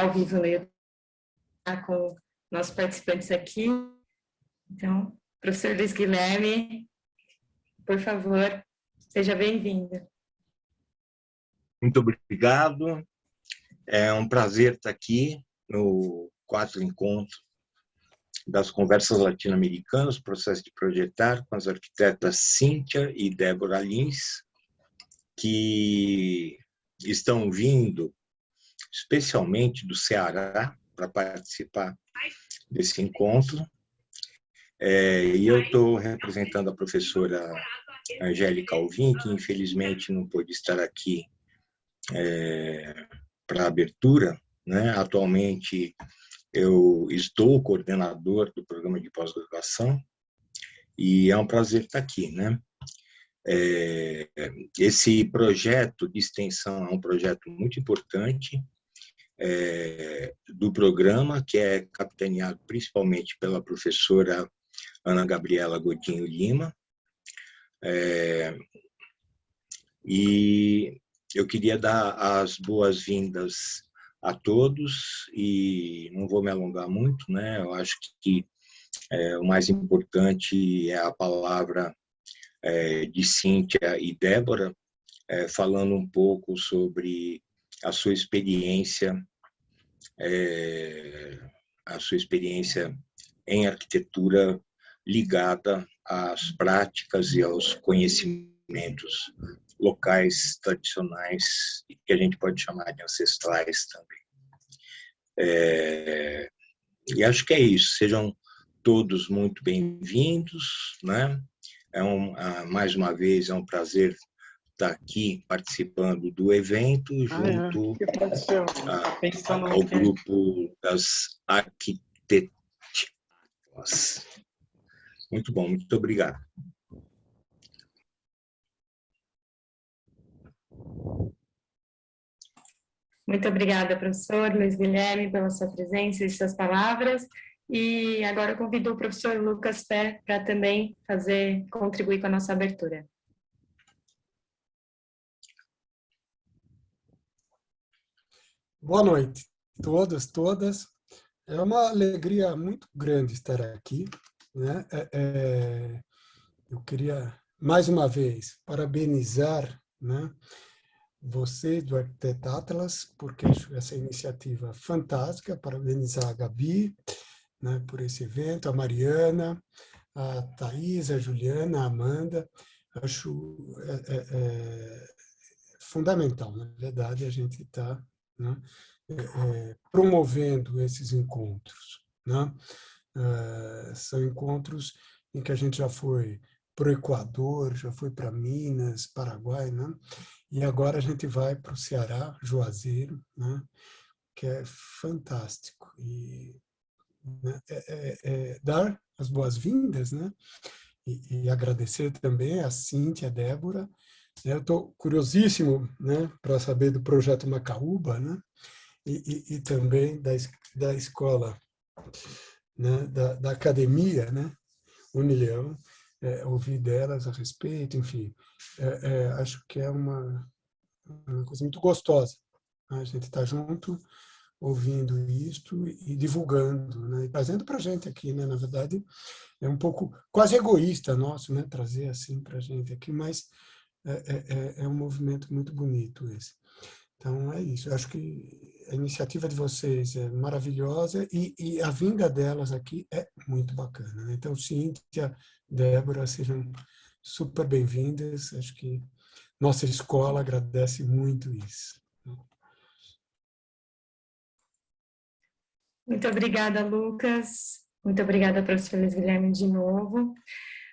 ao vivo no YouTube, com nossos participantes aqui. Então, professor Luiz Guilherme, por favor, seja bem-vindo. Muito obrigado. É um prazer estar aqui no 4º encontro das Conversas Latino-Americanas, Processo de Projetar, com as arquitetas Cíntia e Débora Lins, que estão vindo especialmente do Ceará para participar desse encontro. E eu estou representando a professora Angélica Alvim, que infelizmente não pôde estar aqui para a abertura, né? Atualmente eu estou coordenador do programa de pós-graduação e é um prazer estar aqui, né? Esse projeto de extensão é um projeto muito importante do programa, que é capitaneado principalmente pela professora Ana Gabriela Godinho Lima. E eu queria dar as boas-vindas a todos e não vou me alongar muito, né? Eu acho que o mais importante é a palavra de Cíntia e Débora, falando um pouco sobre a sua experiência em arquitetura ligada às práticas e aos conhecimentos locais tradicionais, que a gente pode chamar de ancestrais também. E acho que é isso. Sejam todos muito bem-vindos, né? Mais uma vez, é um prazer estar aqui participando do evento junto ao grupo das arquitetas. Muito bom, muito obrigado. Muito obrigada, professor Luiz Guilherme, pela sua presença e suas palavras. E agora eu convido o professor Lucas Pé para também contribuir com a nossa abertura. Boa noite a todos, todas. É uma alegria muito grande estar aqui, né? Eu queria, mais uma vez, parabenizar, né, você do Arquiteto Atlas, porque acho essa iniciativa fantástica, parabenizar a Gabi, né, por esse evento, a Mariana, a Thaís, a Juliana, a Amanda. Acho fundamental, na verdade, a gente estar, né, promovendo esses encontros, né? São encontros em que a gente já foi para o Equador, já foi para Minas, Paraguai, né? E agora a gente vai para o Ceará, Juazeiro, né? Que é fantástico. E né, dar as boas-vindas, né? E agradecer também a Cíntia, a Débora. Eu estou curiosíssimo, né, para saber do projeto Macaúba, né? E também da escola, né, da academia, né, Unileão, ouvir delas a respeito, enfim, acho que é uma coisa muito gostosa, né? A gente está junto, ouvindo isto e divulgando, né, e trazendo para a gente aqui, né, na verdade, é um pouco quase egoísta nosso, né, trazer assim para a gente aqui, mas é um movimento muito bonito esse. Então, é isso. Eu acho que a iniciativa de vocês é maravilhosa e a vinda delas aqui é muito bacana, né? Então, Cíntia, Débora, sejam super bem-vindas. Acho que nossa escola agradece muito isso. Muito obrigada, Lucas. Muito obrigada, professor Luiz Guilherme, de novo.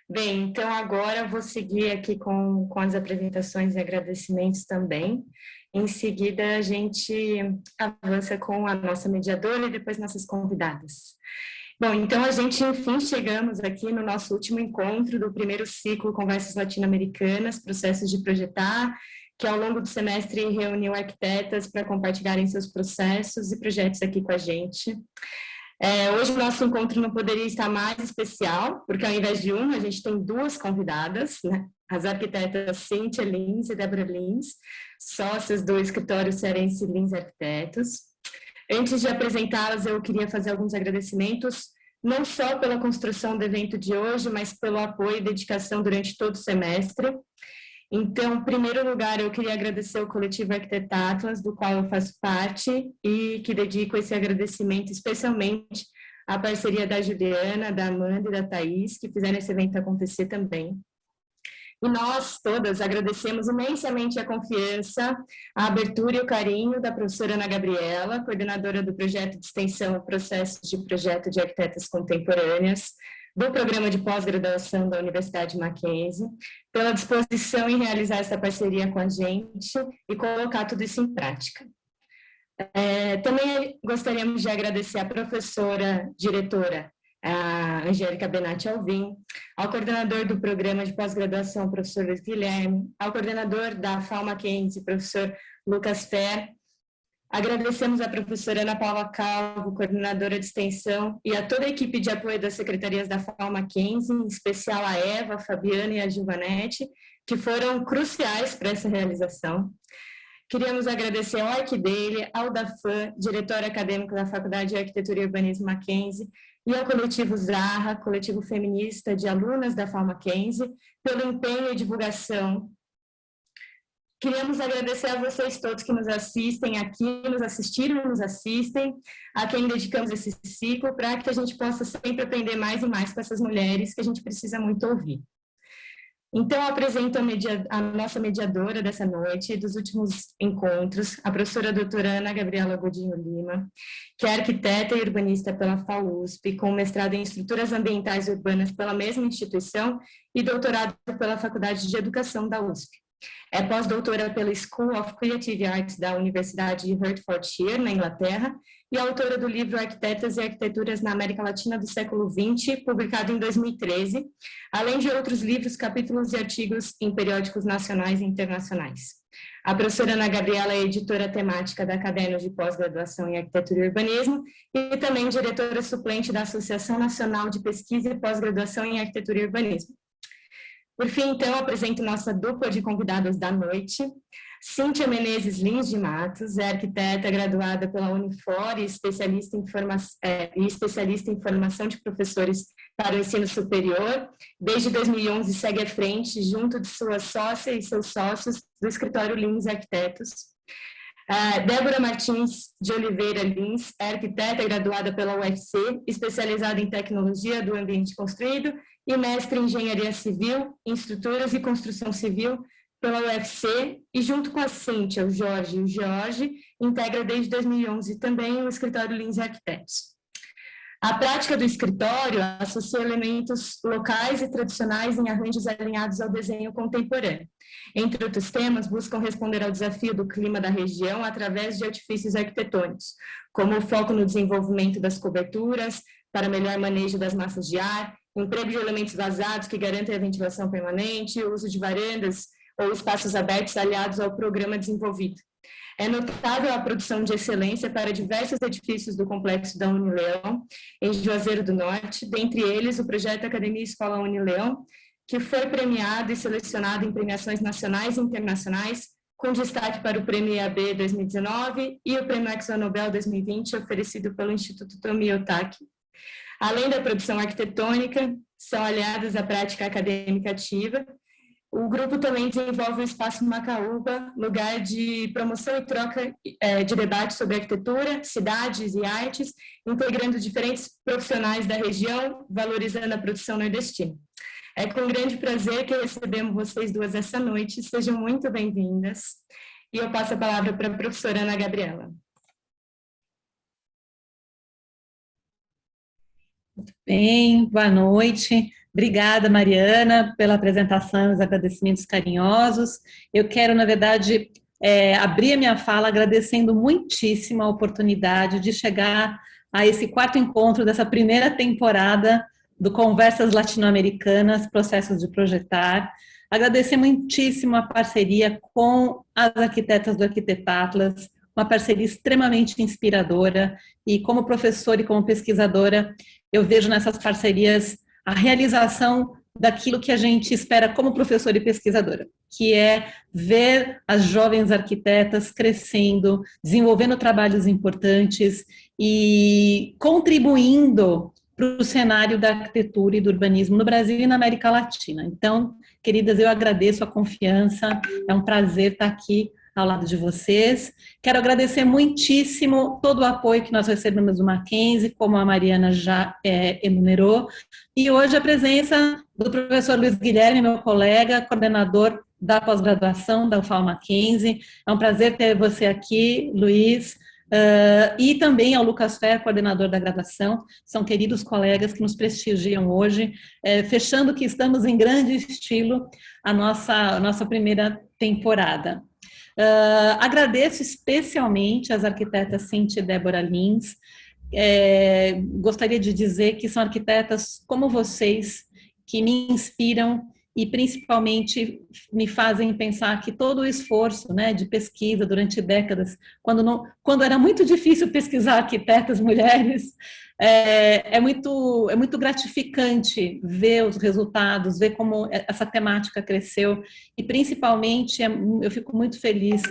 Bem, então agora eu vou seguir aqui com as apresentações e agradecimentos também. Em seguida, a gente avança com a nossa mediadora e depois nossas convidadas. Bom, então a gente, enfim, chegamos aqui no nosso último encontro do primeiro ciclo Conversas Latino-Americanas, Processos de Projetar, que ao longo do semestre reuniu arquitetas para compartilharem seus processos e projetos aqui com a gente. Hoje o nosso encontro não poderia estar mais especial, porque ao invés de uma, a gente tem duas convidadas, né? As arquitetas Cíntia Lins e Débora Lins, sócias do escritório cearense Lins Arquitetos. Antes de apresentá-las, eu queria fazer alguns agradecimentos, não só pela construção do evento de hoje, mas pelo apoio e dedicação durante todo o semestre. Então, em primeiro lugar, eu queria agradecer ao coletivo Arquitetatlas, do qual eu faço parte, e que dedico esse agradecimento especialmente à parceria da Juliana, da Amanda e da Thaís, que fizeram esse evento acontecer também. E nós todas agradecemos imensamente a confiança, a abertura e o carinho da professora Ana Gabriela, coordenadora do projeto de extensão Processos de Projeto de Arquitetas Contemporâneas, do programa de pós-graduação da Universidade Mackenzie, pela disposição em realizar essa parceria com a gente e colocar tudo isso em prática. Também gostaríamos de agradecer à professora diretora, a Angélica Benatti Alvim, ao coordenador do programa de pós-graduação, professor Luiz Guilherme, ao coordenador da FAO Mackenzie, professor Lucas Fer. Agradecemos à professora Ana Paula Calvo, coordenadora de extensão, e a toda a equipe de apoio das secretarias da FAO Mackenzie, em especial a Eva, a Fabiana e a Gilvanete, que foram cruciais para essa realização. Queríamos agradecer ao ArcDaily, ao DAFAM, diretor acadêmico da Faculdade de Arquitetura e Urbanismo Mackenzie, e ao coletivo Zarra, coletivo feminista de alunas da FAO Mackenzie, pelo empenho e divulgação. Queríamos agradecer a vocês todos que nos assistem aqui, nos assistiram e nos assistem, a quem dedicamos esse ciclo, para que a gente possa sempre aprender mais e mais com essas mulheres que a gente precisa muito ouvir. Então, eu apresento a nossa mediadora dessa noite, dos últimos encontros, a professora doutora Ana Gabriela Godinho Lima, que é arquiteta e urbanista pela FAUSP, com mestrado em estruturas ambientais urbanas pela mesma instituição e doutorado pela Faculdade de Educação da USP. É pós-doutora pela School of Creative Arts da Universidade de Hertfordshire, na Inglaterra, e autora do livro Arquitetas e Arquiteturas na América Latina do século XX, publicado em 2013, além de outros livros, capítulos e artigos em periódicos nacionais e internacionais. A professora Ana Gabriela é editora temática da Cadernos de Pós-Graduação em Arquitetura e Urbanismo e também diretora suplente da Associação Nacional de Pesquisa e Pós-Graduação em Arquitetura e Urbanismo. Por fim, então, apresento nossa dupla de convidadas da noite. Cíntia Menezes Lins de Matos é arquiteta graduada pela Unifor e especialista em formação de professores para o ensino superior. Desde 2011 segue à frente, junto de sua sócia e seus sócios, do escritório Lins Arquitetos. Débora Martins de Oliveira Lins é arquiteta graduada pela UFC, especializada em tecnologia do ambiente construído e mestre em engenharia civil, em estruturas e construção civil pela UFC, e junto com a Cíntia, o Jorge e o George, integra desde 2011 também o escritório Lins Arquitetos. A prática do escritório associa elementos locais e tradicionais em arranjos alinhados ao desenho contemporâneo. Entre outros temas, buscam responder ao desafio do clima da região através de artifícios arquitetônicos, como o foco no desenvolvimento das coberturas, para melhor manejo das massas de ar, emprego de elementos vazados que garantem a ventilação permanente, o uso de varandas ou espaços abertos aliados ao programa desenvolvido. É notável a produção de excelência para diversos edifícios do complexo da Unileão, em Juazeiro do Norte, dentre eles o projeto Academia Escola Unileão, que foi premiado e selecionado em premiações nacionais e internacionais, com destaque para o Prêmio IAB 2019 e o Prêmio ExxonMobil 2020, oferecido pelo Instituto Tomi Otaki. Além da produção arquitetônica, são aliadas à prática acadêmica ativa. O grupo também desenvolve o Espaço Macaúba, lugar de promoção e troca de debate sobre arquitetura, cidades e artes, integrando diferentes profissionais da região, valorizando a produção nordestina. É com grande prazer que recebemos vocês duas essa noite. Sejam muito bem-vindas. E eu passo a palavra para a professora Ana Gabriela. Muito bem, boa noite. Obrigada, Mariana, pela apresentação e os agradecimentos carinhosos. Eu quero, na verdade, abrir a minha fala agradecendo muitíssimo a oportunidade de chegar a esse quarto encontro dessa primeira temporada do Conversas Latino-Americanas, Processos de Projetar. Agradecer muitíssimo a parceria com as arquitetas do Arquitetatlas, uma parceria extremamente inspiradora, e como professora e como pesquisadora, eu vejo nessas parcerias a realização daquilo que a gente espera como professora e pesquisadora, que é ver as jovens arquitetas crescendo, desenvolvendo trabalhos importantes e contribuindo para o cenário da arquitetura e do urbanismo no Brasil e na América Latina. Então, queridas, eu agradeço a confiança, é um prazer estar aqui ao lado de vocês. Quero agradecer muitíssimo todo o apoio que nós recebemos do Mackenzie, como a Mariana já enumerou, e hoje a presença do professor Luiz Guilherme, meu colega, coordenador da pós-graduação da UFAL Mackenzie. É um prazer ter você aqui, Luiz, e também ao Lucas Fer, coordenador da graduação. São queridos colegas que nos prestigiam hoje, fechando que estamos em grande estilo a nossa primeira temporada. Agradeço especialmente às arquitetas Cíntia e Débora Lins. Gostaria de dizer que são arquitetas como vocês que me inspiram e principalmente me fazem pensar que todo o esforço, né, de pesquisa durante décadas, quando era muito difícil pesquisar arquitetas mulheres, é muito gratificante ver os resultados, ver como essa temática cresceu, e principalmente eu fico muito feliz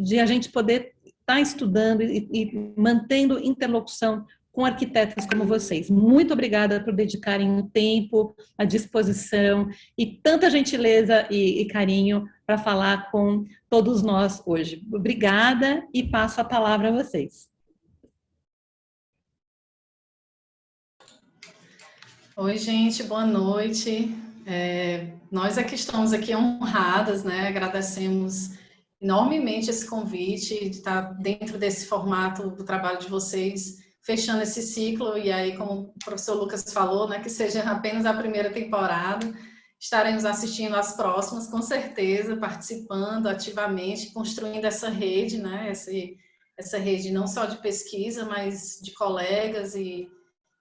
de a gente poder estar estudando e mantendo interlocução com arquitetas como vocês. Muito obrigada por dedicarem o tempo, a disposição e tanta gentileza e carinho para falar com todos nós hoje. Obrigada e passo a palavra a vocês. Oi, gente, boa noite. Nós aqui estamos aqui honradas, né? Agradecemos enormemente esse convite de estar dentro desse formato do trabalho de vocês, fechando esse ciclo, e aí, como o professor Lucas falou, né, que seja apenas a primeira temporada, estaremos assistindo às próximas, com certeza, participando ativamente, construindo essa rede, né, essa rede não só de pesquisa, mas de colegas e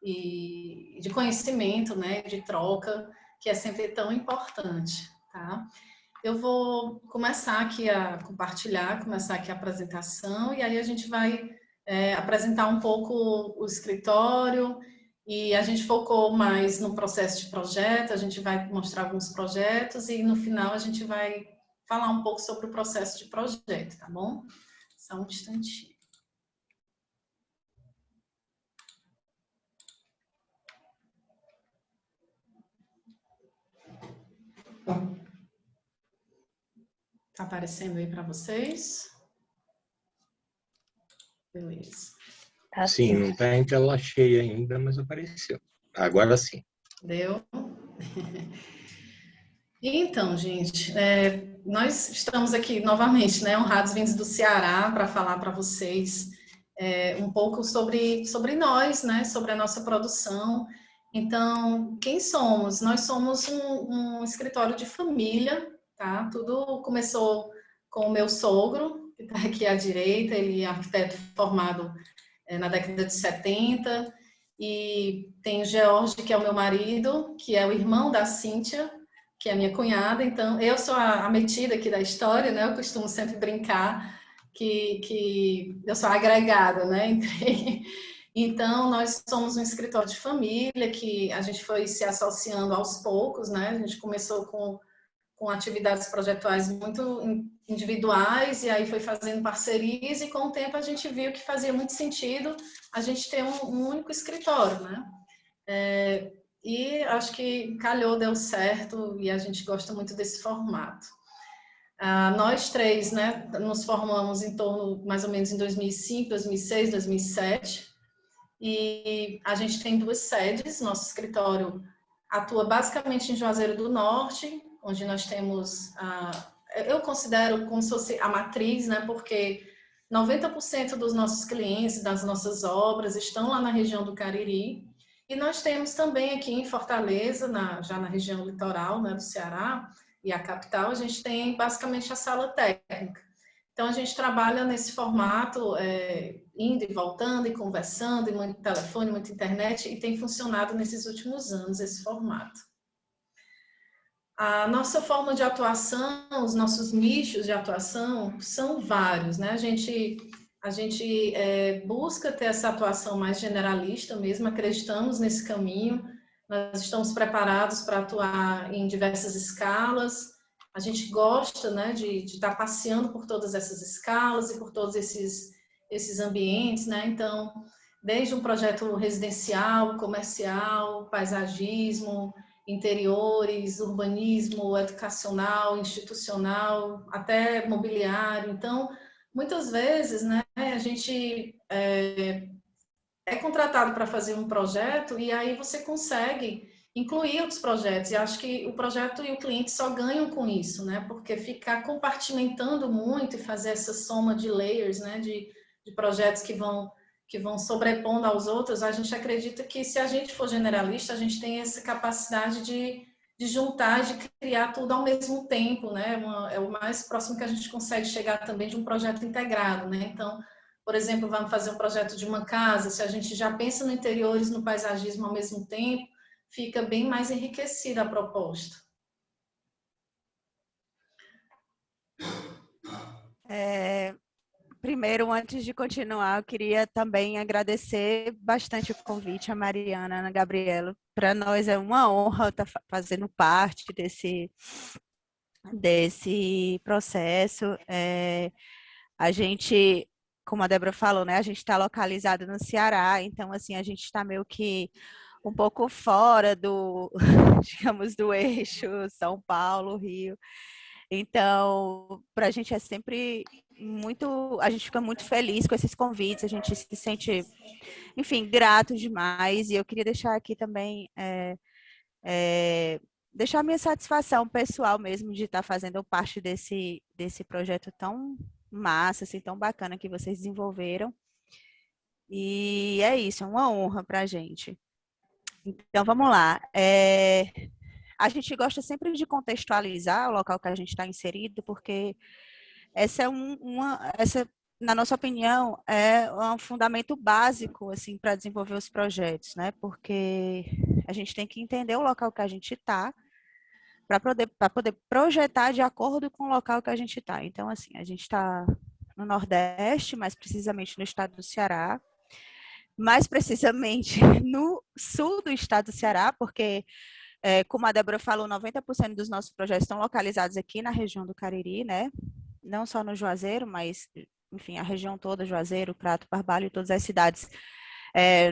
de conhecimento, né, de troca, que é sempre tão importante, tá? Eu vou começar aqui a compartilhar, começar aqui a apresentação, e aí a gente vai apresentar um pouco o escritório, e a gente focou mais no processo de projeto, a gente vai mostrar alguns projetos, e no final a gente vai falar um pouco sobre o processo de projeto, tá bom? Só um instantinho. Tá aparecendo aí para vocês? Beleza. Tá sim, não está em tela cheia ainda, mas apareceu. Agora sim. Deu? Então, gente, nós estamos aqui novamente, né, honrados vindos do Ceará para falar para vocês um pouco sobre nós, né, sobre a nossa produção. Então, quem somos? Nós somos um escritório de família, tá? Tudo começou com o meu sogro, que está aqui à direita, ele é arquiteto formado na década de 70, e tem o George, que é o meu marido, que é o irmão da Cíntia, que é a minha cunhada. Então, eu sou a metida aqui da história, né? Eu costumo sempre brincar que eu sou a agregada, né? Então, nós somos um escritório de família que a gente foi se associando aos poucos, né? A gente começou com atividades projetuais muito individuais, e aí foi fazendo parcerias, e com o tempo a gente viu que fazia muito sentido a gente ter um único escritório, né? E acho que calhou, deu certo, e a gente gosta muito desse formato. Nós três, né, nos formamos em torno, mais ou menos, em 2005, 2006, 2007, e a gente tem 2 sedes. Nosso escritório atua basicamente em Juazeiro do Norte, onde nós temos, eu considero como se fosse a matriz, né, porque 90% dos nossos clientes, das nossas obras, estão lá na região do Cariri, e nós temos também aqui em Fortaleza, já na região litoral, né, do Ceará, e a capital, a gente tem basicamente a sala técnica. Então, a gente trabalha nesse formato, indo e voltando, e conversando, e muito telefone, muita internet, e tem funcionado nesses últimos anos esse formato. A nossa forma de atuação, os nossos nichos de atuação são vários, né? A gente busca ter essa atuação mais generalista mesmo, acreditamos nesse caminho, nós estamos preparados para atuar em diversas escalas. A gente gosta, né, de estar passeando por todas essas escalas e por todos esses ambientes, né? Então, desde um projeto residencial, comercial, paisagismo, interiores, urbanismo, educacional, institucional, até mobiliário. Então, muitas vezes, né, a gente é contratado para fazer um projeto e aí você consegue incluir outros projetos. E acho que o projeto e o cliente só ganham com isso, né? Porque ficar compartimentando muito e fazer essa soma de layers, né, de projetos que vão sobrepondo aos outros, a gente acredita que se a gente for generalista, a gente tem essa capacidade de juntar, de criar tudo ao mesmo tempo, né? É o mais próximo que a gente consegue chegar também de um projeto integrado, né? Então, por exemplo, vamos fazer um projeto de uma casa, se a gente já pensa no interiores, no paisagismo ao mesmo tempo, fica bem mais enriquecida a proposta. Primeiro, antes de continuar, eu queria também agradecer bastante o convite a Mariana, Ana Gabriela. Para nós é uma honra estar fazendo parte desse processo. A gente, como a Débora falou, né, a gente está localizado no Ceará, então assim a gente está meio que um pouco fora do, digamos, do eixo São Paulo, Rio. Então, para a gente é sempre muito, a gente fica muito feliz com esses convites, a gente se sente, enfim, grato demais. E eu queria deixar aqui também, deixar minha satisfação pessoal mesmo de estar fazendo parte desse projeto tão massa, assim, tão bacana que vocês desenvolveram. E é isso, é uma honra para a gente. Então, vamos lá. A gente gosta sempre de contextualizar o local que a gente está inserido, porque essa na nossa opinião, é um fundamento básico assim, para desenvolver os projetos, né? Porque a gente tem que entender o local que a gente está para poder projetar de acordo com o local que a gente está. Então, assim, a gente está no Nordeste, mais precisamente no estado do Ceará, mais precisamente no sul do estado do Ceará, porque como a Débora falou, 90% dos nossos projetos estão localizados aqui na região do Cariri, né? Não só no Juazeiro, mas, enfim, a região toda, Juazeiro, Crato, Barbalho e todas as cidades,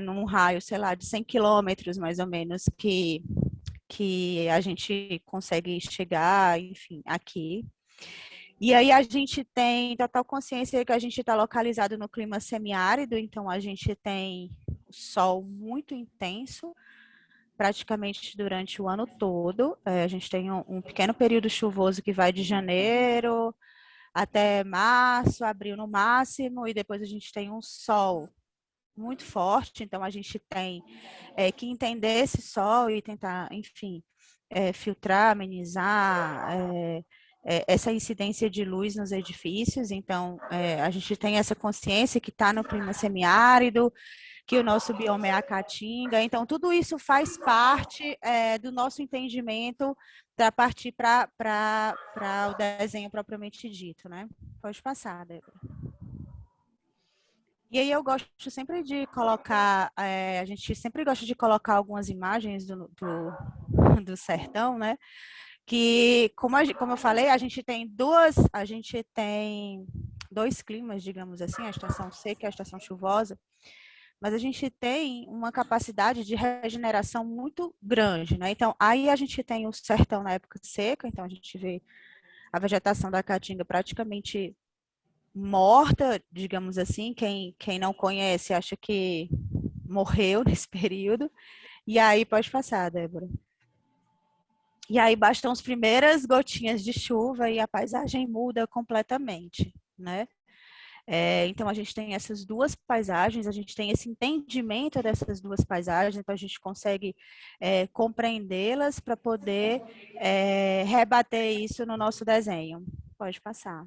num raio, sei lá, de 100 quilômetros, mais ou menos, que a gente consegue chegar, enfim, aqui. E aí a gente tem total consciência que a gente está localizado no clima semiárido, então a gente tem sol muito intenso, praticamente durante o ano todo. A gente tem um pequeno período chuvoso que vai de janeiro até março, abril no máximo, e depois a gente tem um sol muito forte, então a gente tem que entender esse sol e tentar, enfim, filtrar, amenizar essa incidência de luz nos edifícios. Então, a gente tem essa consciência que está no clima semiárido, que o nosso bioma é a caatinga. Então, tudo isso faz parte do nosso entendimento para partir para o desenho propriamente dito, né? Pode passar, Débora. E aí eu gosto sempre de colocar, a gente sempre gosta de colocar algumas imagens do sertão, né? Que, como eu falei, a gente tem dois climas, digamos assim, a estação seca e a estação chuvosa, mas a gente tem uma capacidade de regeneração muito grande, né? Então, aí a gente tem o sertão na época seca, então a gente vê a vegetação da caatinga praticamente morta, digamos assim. Quem não conhece acha que morreu nesse período. E aí, pode passar, Débora. E aí bastam as primeiras gotinhas de chuva e a paisagem muda completamente, né? Então, a gente tem essas duas paisagens, a gente tem esse entendimento dessas duas paisagens, então a gente consegue compreendê-las para poder rebater isso no nosso desenho. Pode passar.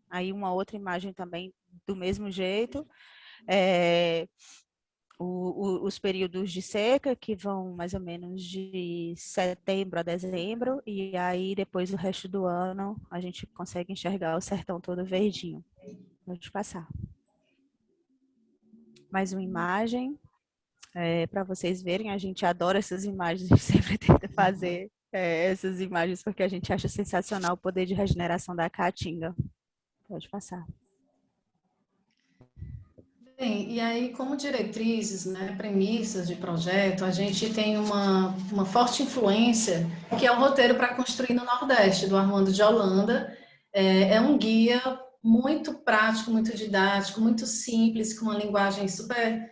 Aí uma outra imagem também do mesmo jeito. Os períodos de seca, que vão mais ou menos de setembro a dezembro, e aí depois o resto do ano a gente consegue enxergar o sertão todo verdinho. Pode passar. Mais uma imagem. para vocês verem. A gente adora essas imagens, a gente sempre tenta fazer essas imagens porque a gente acha sensacional o poder de regeneração da caatinga. Pode passar. Bem, e aí, como diretrizes, né, premissas de projeto, a gente tem uma forte influência, que é o roteiro para construir no Nordeste, do Armando de Holanda. É um guia muito prático, muito didático, muito simples, com uma linguagem super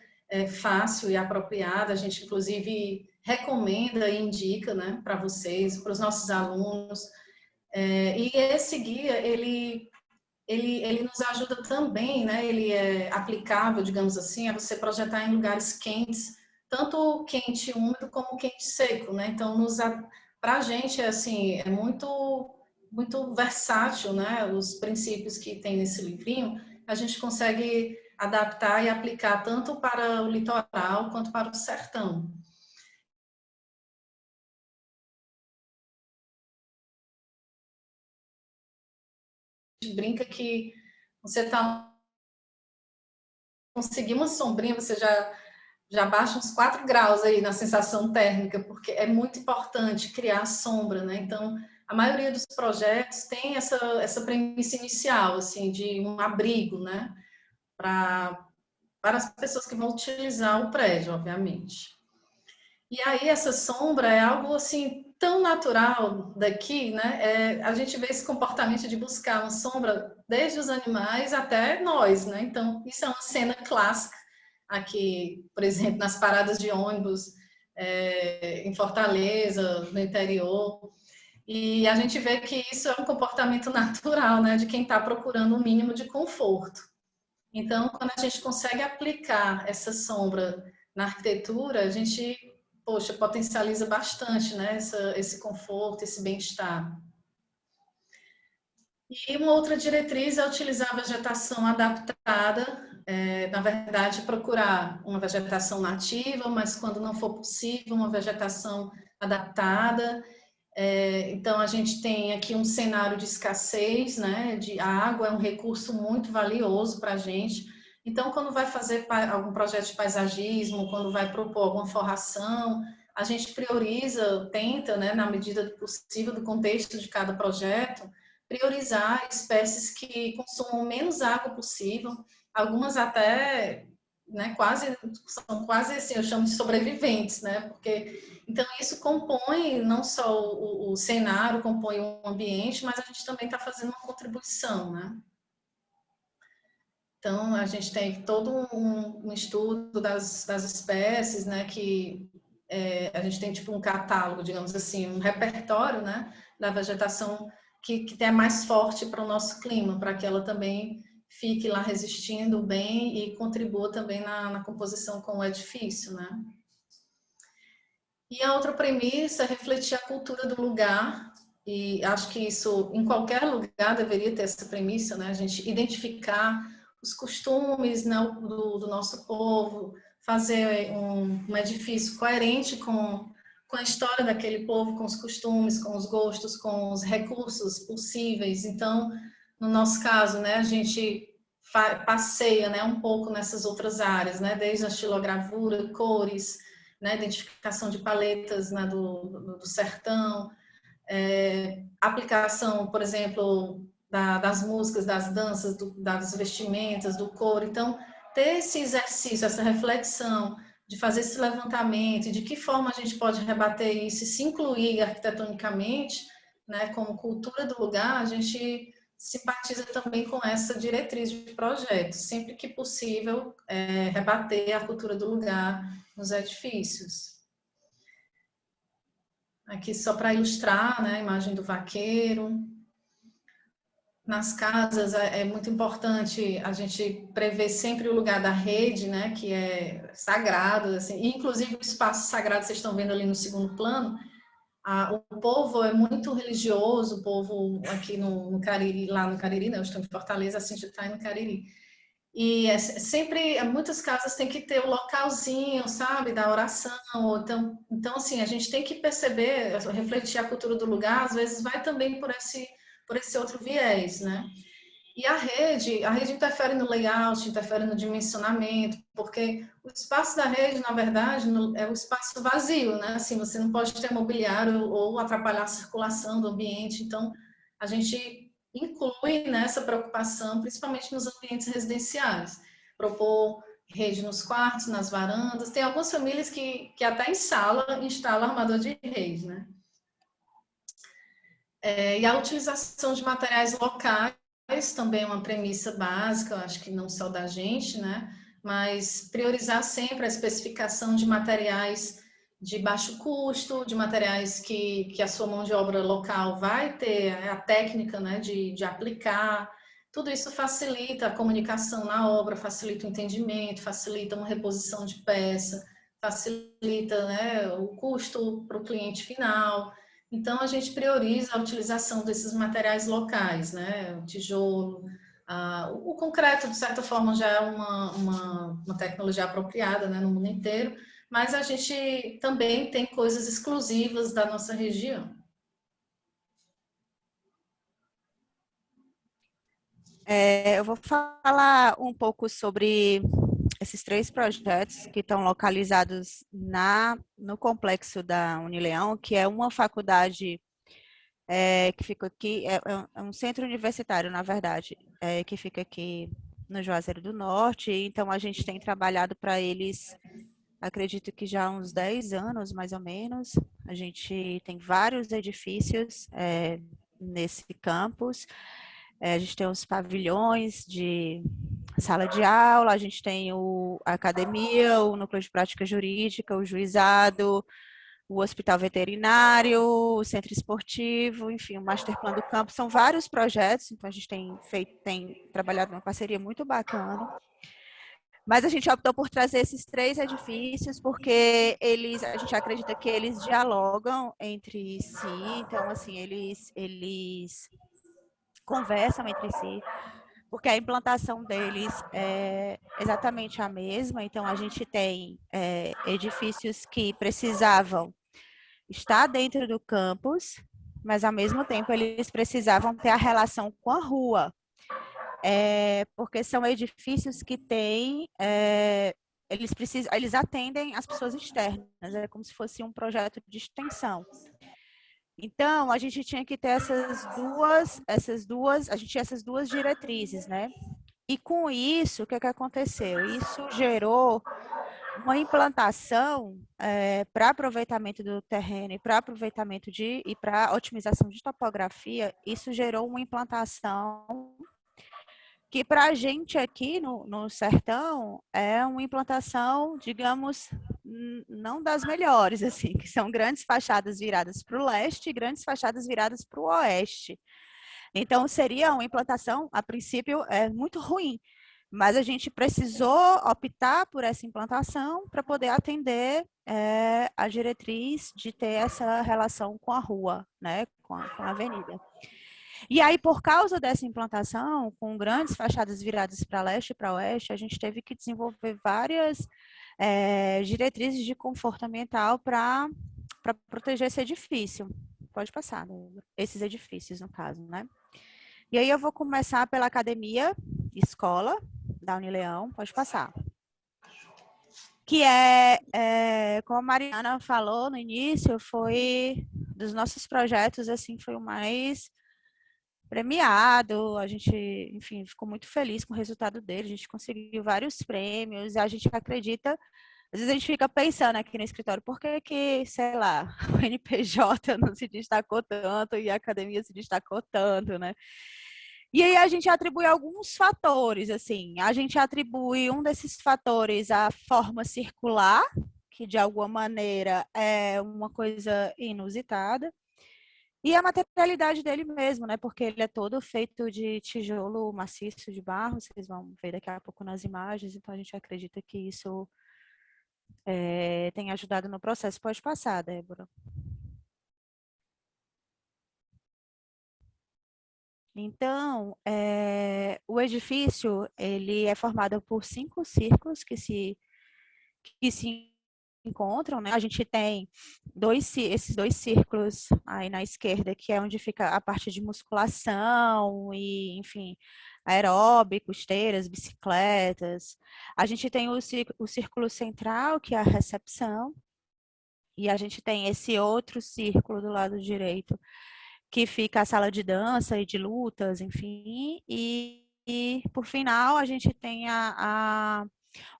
fácil e apropriada. A gente, inclusive, recomenda e indica, né, para vocês, para os nossos alunos. E esse guia, ele nos ajuda também, né? Ele é aplicável, digamos assim, a você projetar em lugares quentes, tanto quente úmido como quente seco, né? Então, para a gente, assim, é muito versátil, né? Os princípios que tem nesse livrinho, a gente consegue adaptar e aplicar tanto para o litoral quanto para o sertão. A gente brinca que você está conseguir uma sombrinha, você já baixa uns 4 graus aí na sensação térmica, porque é muito importante criar sombra, né? Então, a maioria dos projetos tem essa premissa inicial, assim, de um abrigo, né? Para as pessoas que vão utilizar o prédio, obviamente. E aí, essa sombra é algo, assim, tão natural daqui, né? A gente vê esse comportamento de buscar uma sombra desde os animais até nós, né? Então, isso é uma cena clássica aqui, por exemplo, nas paradas de ônibus em Fortaleza, no interior. E a gente vê que isso é um comportamento natural, né? De quem está procurando um mínimo de conforto. Então, quando a gente consegue aplicar essa sombra na arquitetura, a gente, poxa, potencializa bastante, né, esse conforto, esse bem-estar. E uma outra diretriz é utilizar a vegetação adaptada, na verdade, procurar uma vegetação nativa, mas quando não for possível, uma vegetação adaptada. Então, a gente tem aqui um cenário de escassez, né, de água, é um recurso muito valioso para a gente. Então, quando vai fazer algum projeto de paisagismo, quando vai propor alguma forração, a gente prioriza, tenta, né, na medida do possível, do contexto de cada projeto, priorizar espécies que consumam menos água possível, algumas até, né, são quase assim, eu chamo de sobreviventes, né, porque então isso compõe não só o cenário, compõe o ambiente, mas a gente também está fazendo uma contribuição, né. Então a gente tem todo um estudo das espécies, né, que a gente tem tipo um catálogo, digamos assim, um repertório, né, da vegetação que é mais forte para o nosso clima, para que ela também fique lá resistindo bem e contribua também na composição com o edifício, né? E a outra premissa é refletir a cultura do lugar, e acho que isso, em qualquer lugar, deveria ter essa premissa, né? A gente identificar os costumes, né, do nosso povo, fazer um edifício coerente com a história daquele povo, com os costumes, com os gostos, com os recursos possíveis. Então, no nosso caso, né, a gente passeia, né, um pouco nessas outras áreas, né, desde a estilogravura, cores, né, identificação de paletas, né, do sertão, aplicação, por exemplo, das músicas, das danças, das vestimentas, do couro. Então, ter esse exercício, essa reflexão, de fazer esse levantamento, de que forma a gente pode rebater isso e se incluir arquitetonicamente, né, como cultura do lugar, a gente simpatiza também com essa diretriz de projeto, sempre que possível, rebater a cultura do lugar nos edifícios. Aqui só para ilustrar, né, a imagem do vaqueiro. Nas casas é muito importante a gente prever sempre o lugar da rede, né, que é sagrado, assim, inclusive o espaço sagrado, vocês estão vendo ali no segundo plano, o povo é muito religioso, o povo aqui no Cariri, lá no Cariri, né, eu estou em Fortaleza, assim, já está no Cariri, e sempre, muitas casas tem que ter o localzinho, sabe, da oração, então assim, a gente tem que perceber, refletir a cultura do lugar, às vezes vai também por esse outro viés, né? E a rede interfere no layout, interfere no dimensionamento, porque o espaço da rede, na verdade, é o espaço vazio, né? Assim, você não pode ter mobiliário ou atrapalhar a circulação do ambiente. Então, a gente inclui nessa preocupação, principalmente nos ambientes residenciais, propor rede nos quartos, nas varandas. Tem algumas famílias que até em sala instalam armador de rede, né? E a utilização de materiais locais também é uma premissa básica, eu acho que não só da gente, né? Mas priorizar sempre a especificação de materiais de baixo custo, de materiais que a sua mão de obra local vai ter a técnica, né, de aplicar. Tudo isso facilita a comunicação na obra, facilita o entendimento, facilita uma reposição de peça, facilita, né, o custo para o cliente final. Então, a gente prioriza a utilização desses materiais locais, né? O tijolo, o concreto, de certa forma, já é uma tecnologia apropriada, né, no mundo inteiro, mas a gente também tem coisas exclusivas da nossa região. Eu vou falar um pouco sobre esses 3 projetos que estão localizados no complexo da Unileão, que é uma faculdade que fica aqui, é um centro universitário, na verdade, que fica aqui no Juazeiro do Norte. Então, a gente tem trabalhado para eles, acredito que já há uns 10 anos, mais ou menos. A gente tem vários edifícios nesse campus. A gente tem os pavilhões de sala de aula, a gente tem a academia, o núcleo de prática jurídica, o juizado, o hospital veterinário, o centro esportivo, enfim, o master plan do campo. São vários projetos, então a gente tem trabalhado numa parceria muito bacana. Mas a gente optou por trazer esses 3 edifícios porque a gente acredita que eles dialogam entre si, então, assim, eles conversam entre si, porque a implantação deles é exatamente a mesma. Então, a gente tem edifícios que precisavam estar dentro do campus, mas, ao mesmo tempo, eles precisavam ter a relação com a rua, porque são edifícios que têm... eles atendem as pessoas externas, é como se fosse um projeto de extensão. Então, a gente tinha que ter a gente tinha essas duas diretrizes, né? E com isso, o que aconteceu? Isso gerou uma implantação para aproveitamento do terreno e para aproveitamento e para otimização de topografia. Isso gerou uma implantação que para a gente aqui no sertão é uma implantação, digamos, não das melhores, assim, que são grandes fachadas viradas para o leste e grandes fachadas viradas para o oeste. Então, seria uma implantação, a princípio, muito ruim, mas a gente precisou optar por essa implantação para poder atender a diretriz de ter essa relação com a rua, né, com a avenida. E aí, por causa dessa implantação, com grandes fachadas viradas para leste e para oeste, a gente teve que desenvolver várias diretrizes de conforto ambiental para proteger esse edifício. Pode passar, esses edifícios, no caso, né? E aí eu vou começar pela academia, escola da Unileão, pode passar. Que como a Mariana falou no início, foi dos nossos projetos, assim, foi o mais premiado. A gente, enfim, ficou muito feliz com o resultado dele, a gente conseguiu vários prêmios, e a gente acredita, às vezes a gente fica pensando aqui no escritório, por que, sei lá, o NPJ não se destacou tanto e a academia se destacou tanto, né? E aí a gente atribui alguns fatores, assim, a gente atribui um desses fatores à forma circular, que de alguma maneira é uma coisa inusitada, e a materialidade dele mesmo, né? Porque ele é todo feito de tijolo maciço de barro, vocês vão ver daqui a pouco nas imagens, então a gente acredita que isso tem ajudado no processo. Pode passar, Débora. Então, o edifício ele é formado por 5 círculos que se encontram, né? A gente tem esses dois círculos aí na esquerda, que é onde fica a parte de musculação e, enfim, aeróbico, esteiras, bicicletas. A gente tem o círculo central, que é a recepção, e a gente tem esse outro círculo do lado direito, que fica a sala de dança e de lutas, enfim, e por final a gente tem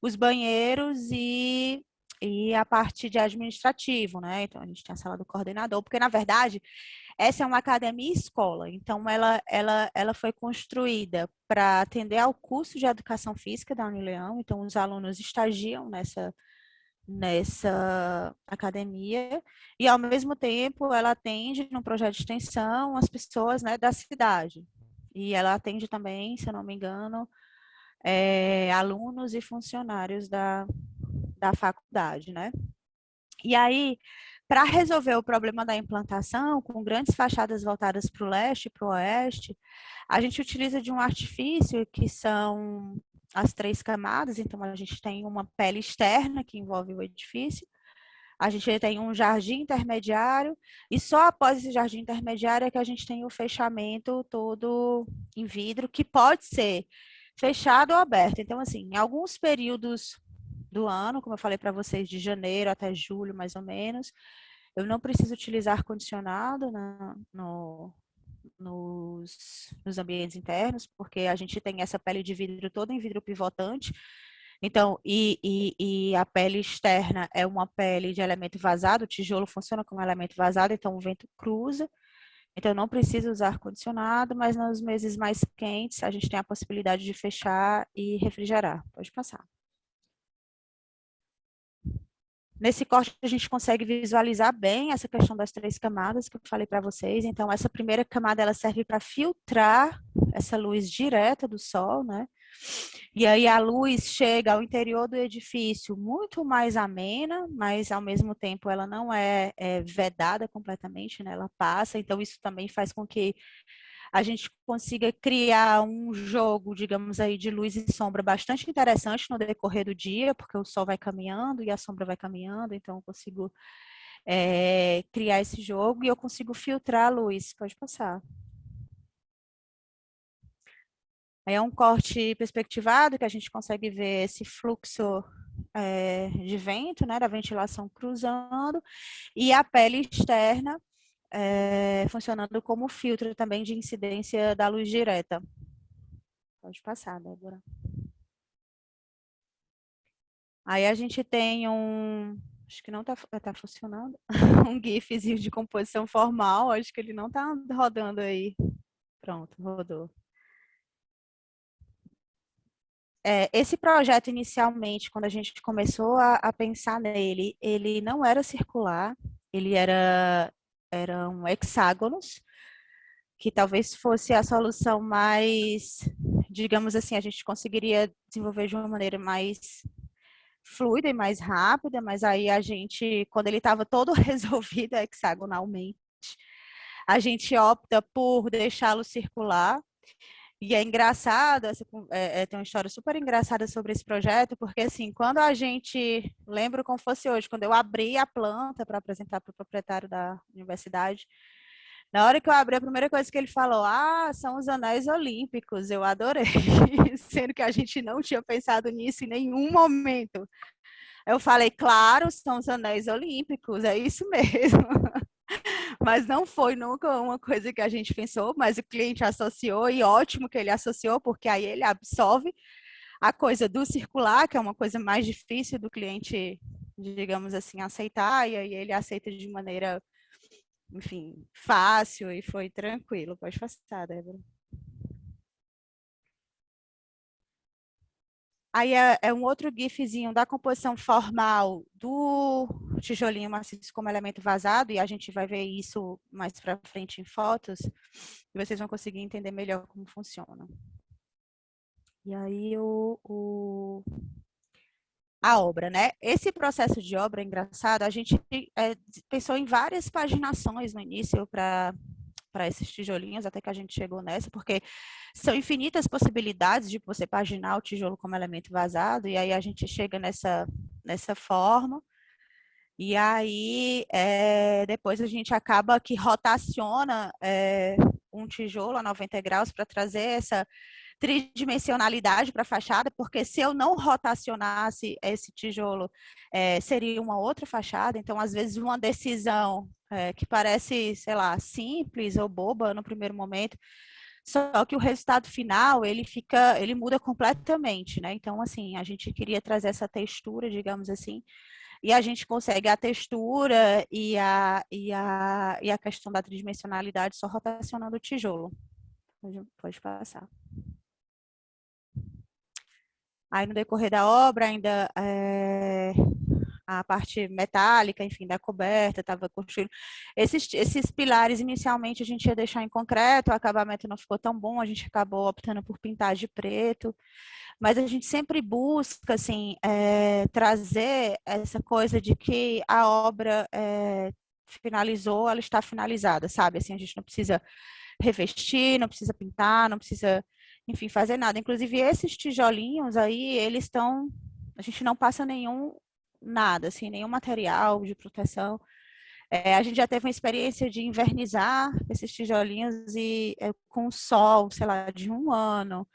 os banheiros e a parte de administrativo, né? Então a gente tem a sala do coordenador, porque na verdade essa é uma academia escola, então ela foi construída para atender ao curso de educação física da Unileão, então os alunos estagiam nessa academia, e ao mesmo tempo ela atende no projeto de extensão as pessoas, né, da cidade. E ela atende também, se eu não me engano, alunos e funcionários da faculdade, né? E aí, para resolver o problema da implantação, com grandes fachadas voltadas para o leste e para o oeste, a gente utiliza de um artifício que são as 3 camadas. Então, a gente tem uma pele externa que envolve o edifício, a gente tem um jardim intermediário, e só após esse jardim intermediário é que a gente tem o fechamento todo em vidro, que pode ser fechado ou aberto. Então, assim, em alguns períodos do ano, como eu falei para vocês, de janeiro até julho, mais ou menos, eu não preciso utilizar ar-condicionado nos ambientes internos, porque a gente tem essa pele de vidro toda em vidro pivotante. Então, e a pele externa é uma pele de elemento vazado, o tijolo funciona como elemento vazado, então o vento cruza. Então, não precisa usar ar-condicionado, mas nos meses mais quentes, a gente tem a possibilidade de fechar e refrigerar. Pode passar. Nesse corte, a gente consegue visualizar bem essa questão das 3 camadas que eu falei para vocês. Então, essa primeira camada, ela serve para filtrar essa luz direta do sol, né? E aí a luz chega ao interior do edifício muito mais amena, mas ao mesmo tempo ela não é vedada completamente, né? Ela passa, então isso também faz com que a gente consiga criar um jogo, digamos aí, de luz e sombra bastante interessante no decorrer do dia, porque o sol vai caminhando e a sombra vai caminhando, então eu consigo criar esse jogo e eu consigo filtrar a luz. Pode passar. Aí é um corte perspectivado que a gente consegue ver esse fluxo de vento, né, da ventilação cruzando, e a pele externa funcionando como filtro também de incidência da luz direta. Pode passar, Débora. Aí a gente tem acho que não está funcionando, um gifzinho de composição formal, acho que ele não está rodando aí. Pronto, rodou. Esse projeto, inicialmente, quando a gente começou a pensar nele, ele não era circular, ele eram hexágonos, que talvez fosse a solução mais, digamos assim, a gente conseguiria desenvolver de uma maneira mais fluida e mais rápida, mas aí a gente, quando ele estava todo resolvido hexagonalmente, a gente opta por deixá-lo circular. E é engraçado, tem uma história super engraçada sobre esse projeto, porque assim, quando a gente, lembro como fosse hoje, quando eu abri a planta para apresentar para o proprietário da universidade, na hora que eu abri, a primeira coisa que ele falou, são os anéis olímpicos, eu adorei, sendo que a gente não tinha pensado nisso em nenhum momento. Eu falei, claro, são os anéis olímpicos, é isso mesmo. Mas não foi nunca uma coisa que a gente pensou, mas o cliente associou, e ótimo que ele associou, porque aí ele absorve a coisa do circular, que é uma coisa mais difícil do cliente, digamos assim, aceitar, e aí ele aceita de maneira, enfim, fácil, e foi tranquilo. Pode passar, Débora. Aí é um outro gifzinho da composição formal do tijolinho maciço como elemento vazado, e a gente vai ver isso mais para frente em fotos, e vocês vão conseguir entender melhor como funciona. E aí a obra, né? Esse processo de obra é engraçado, a gente pensou em várias paginações no início para esses tijolinhos, até que a gente chegou nessa, porque são infinitas possibilidades de você paginar o tijolo como elemento vazado, e aí a gente chega nessa forma. E aí, depois a gente acaba que rotaciona um tijolo a 90 graus para trazer essa tridimensionalidade para a fachada, porque se eu não rotacionasse esse tijolo, seria uma outra fachada. Então, às vezes, uma decisão que parece, sei lá, simples ou boba no primeiro momento, só que o resultado final, ele muda completamente, né? Então, assim, a gente queria trazer essa textura, digamos assim, e a gente consegue a textura e a questão da tridimensionalidade só rotacionando o tijolo. Pode passar. Aí, no decorrer da obra, ainda a parte metálica, enfim, da coberta, estava construindo. Esses pilares, inicialmente, a gente ia deixar em concreto, o acabamento não ficou tão bom, a gente acabou optando por pintar de preto, mas a gente sempre busca, assim, trazer essa coisa de que a obra finalizou, ela está finalizada, sabe? Assim, a gente não precisa revestir, não precisa pintar, não precisa, enfim, fazer nada. Inclusive, esses tijolinhos aí, eles estão, a gente não passa nada, assim, nenhum material de proteção. A gente já teve uma experiência de invernizar esses tijolinhos e com o sol, sei lá, de 1 ano,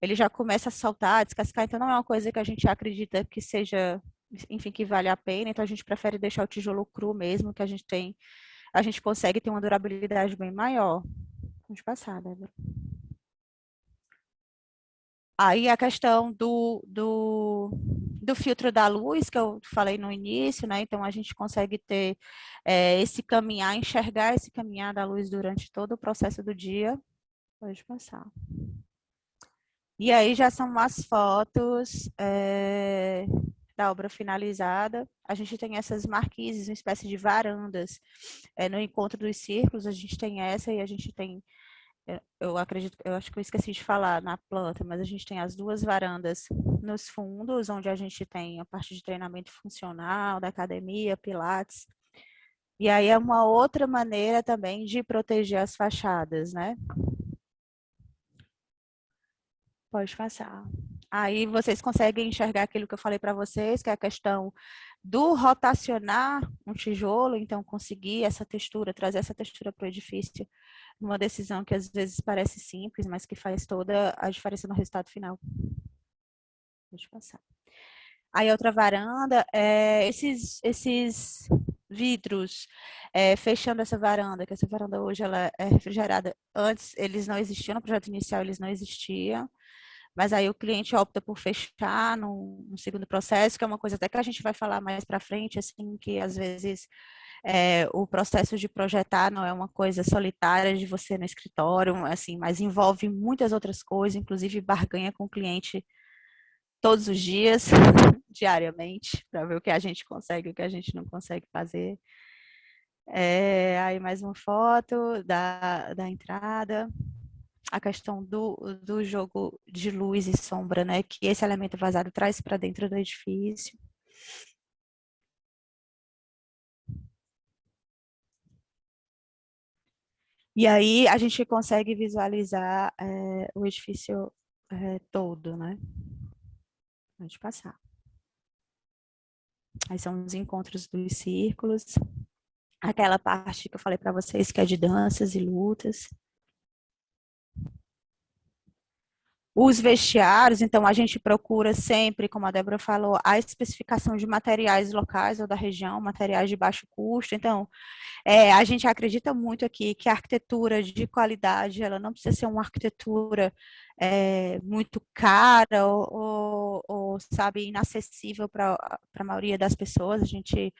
ele já começa a saltar, descascar, então não é uma coisa que a gente acredita que seja, enfim, que vale a pena, então a gente prefere deixar o tijolo cru mesmo, que a gente consegue ter uma durabilidade bem maior. Vamos passar, Débora. Aí a questão do filtro da luz, que eu falei no início, né? Então a gente consegue ter esse caminhar, enxergar esse caminhar da luz durante todo o processo do dia. Pode passar. E aí já são umas fotos da obra finalizada. A gente tem essas marquises, uma espécie de varandas. No encontro dos círculos, a gente tem essa e a gente tem, eu acho que eu esqueci de falar na planta, mas a gente tem as 2 varandas nos fundos, onde a gente tem a parte de treinamento funcional, da academia, pilates. E aí é uma outra maneira também de proteger as fachadas, né? Pode passar. Aí vocês conseguem enxergar aquilo que eu falei para vocês, que é a questão do rotacionar um tijolo, então conseguir essa textura, trazer essa textura para o edifício, uma decisão que às vezes parece simples, mas que faz toda a diferença no resultado final. Deixa eu passar. Aí outra varanda, esses vidros, fechando essa varanda, que essa varanda hoje ela é refrigerada. Antes eles não existiam, no projeto inicial eles não existiam, mas aí o cliente opta por fechar no segundo processo, que é uma coisa até que a gente vai falar mais para frente, assim, que às vezes o processo de projetar não é uma coisa solitária de você no escritório, assim, mas envolve muitas outras coisas, inclusive barganha com o cliente todos os dias, diariamente, para ver o que a gente consegue e o que a gente não consegue fazer. Aí mais uma foto da entrada. A questão do jogo de luz e sombra, né? Que esse elemento vazado traz para dentro do edifício. E aí a gente consegue visualizar o edifício todo, né? Pode passar. Aí são os encontros dos círculos. Aquela parte que eu falei para vocês que é de danças e lutas. Os vestiários, então, a gente procura sempre, como a Débora falou, a especificação de materiais locais ou da região, materiais de baixo custo. Então, a gente acredita muito aqui que a arquitetura de qualidade, ela não precisa ser uma arquitetura muito cara ou, sabe, inacessível para a maioria das pessoas. A gente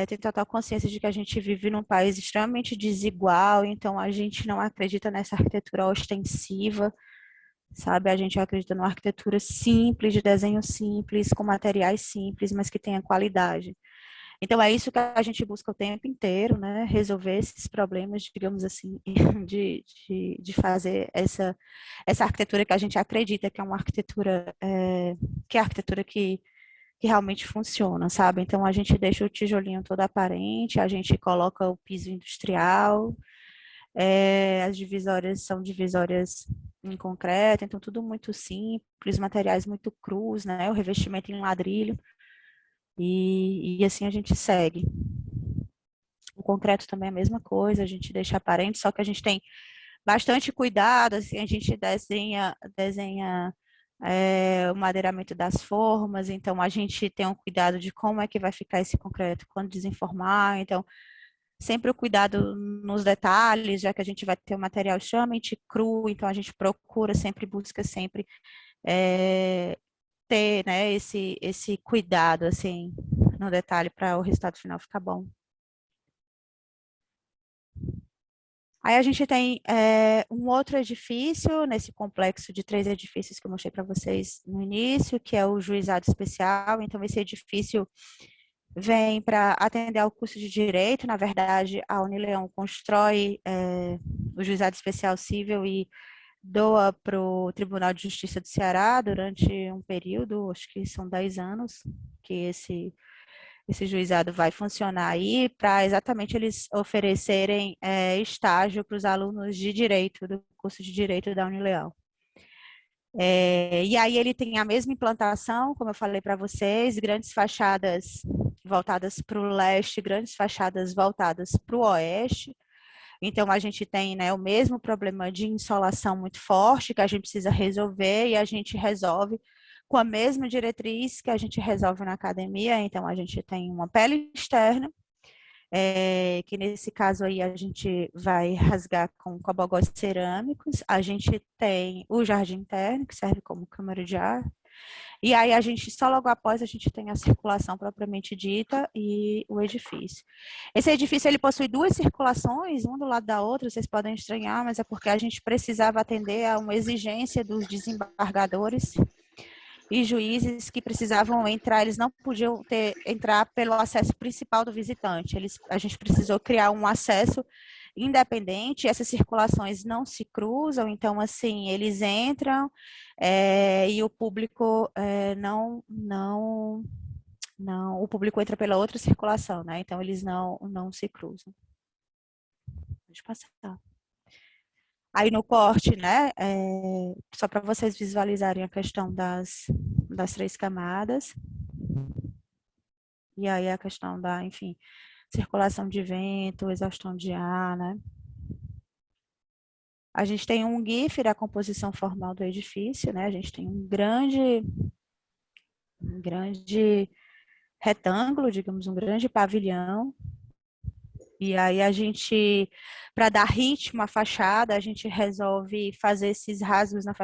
tem total consciência de que a gente vive num país extremamente desigual, então a gente não acredita nessa arquitetura ostensiva, sabe? A gente acredita numa arquitetura simples, de desenho simples, com materiais simples, mas que tenha qualidade. Então, é isso que a gente busca o tempo inteiro, né? Resolver esses problemas, digamos assim, de fazer essa arquitetura que a gente acredita que é uma arquitetura, que é a arquitetura que realmente funciona, sabe? Então, a gente deixa o tijolinho todo aparente, a gente coloca o piso industrial, as divisórias são divisórias em concreto, então tudo muito simples, materiais muito crus, né? O revestimento em ladrilho. e assim a gente segue. O concreto também é a mesma coisa, a gente deixa aparente, só que a gente tem bastante cuidado, assim, a gente desenha o madeiramento das formas, então a gente tem um cuidado de como é que vai ficar esse concreto quando desenformar, então sempre o cuidado nos detalhes, já que a gente vai ter o material extremamente cru, então a gente procura sempre, busca sempre ter, né, esse cuidado, assim, no detalhe para o resultado final ficar bom. Aí a gente tem um outro edifício, nesse complexo de 3 edifícios que eu mostrei para vocês no início, que é o Juizado Especial. Então, esse edifício vem para atender ao curso de Direito. Na verdade, a Unileão constrói o Juizado Especial Cível e doa para o Tribunal de Justiça do Ceará durante um período, acho que são 10 anos, que esse juizado vai funcionar aí para exatamente eles oferecerem estágio para os alunos de Direito, do curso de Direito da Unileal. E aí ele tem a mesma implantação, como eu falei para vocês, grandes fachadas voltadas para o leste, grandes fachadas voltadas para o oeste. Então, a gente tem, né, o mesmo problema de insolação muito forte que a gente precisa resolver e a gente resolve com a mesma diretriz que a gente resolve na academia. Então, a gente tem uma pele externa, que nesse caso aí a gente vai rasgar com cobogós cerâmicos. A gente tem o jardim interno, que serve como câmara de ar. E aí a gente, só logo após, a gente tem a circulação propriamente dita e o edifício. Esse edifício, ele possui 2 circulações, um do lado da outra, vocês podem estranhar, mas é porque a gente precisava atender a uma exigência dos desembargadores e juízes que precisavam entrar, eles não podiam entrar pelo acesso principal do visitante, a gente precisou criar um acesso independente, essas circulações não se cruzam, então, assim, eles entram e o público o público entra pela outra circulação, né? Então, eles não se cruzam. Pode passar. Aí no corte, né, só para vocês visualizarem a questão das 3 camadas. E aí a questão da, enfim, circulação de vento, exaustão de ar, né. A gente tem um GIF da composição formal do edifício, né, a gente tem um grande retângulo, digamos, um grande pavilhão. E aí a gente, para dar ritmo à fachada, a gente resolve fazer esses rasgos nas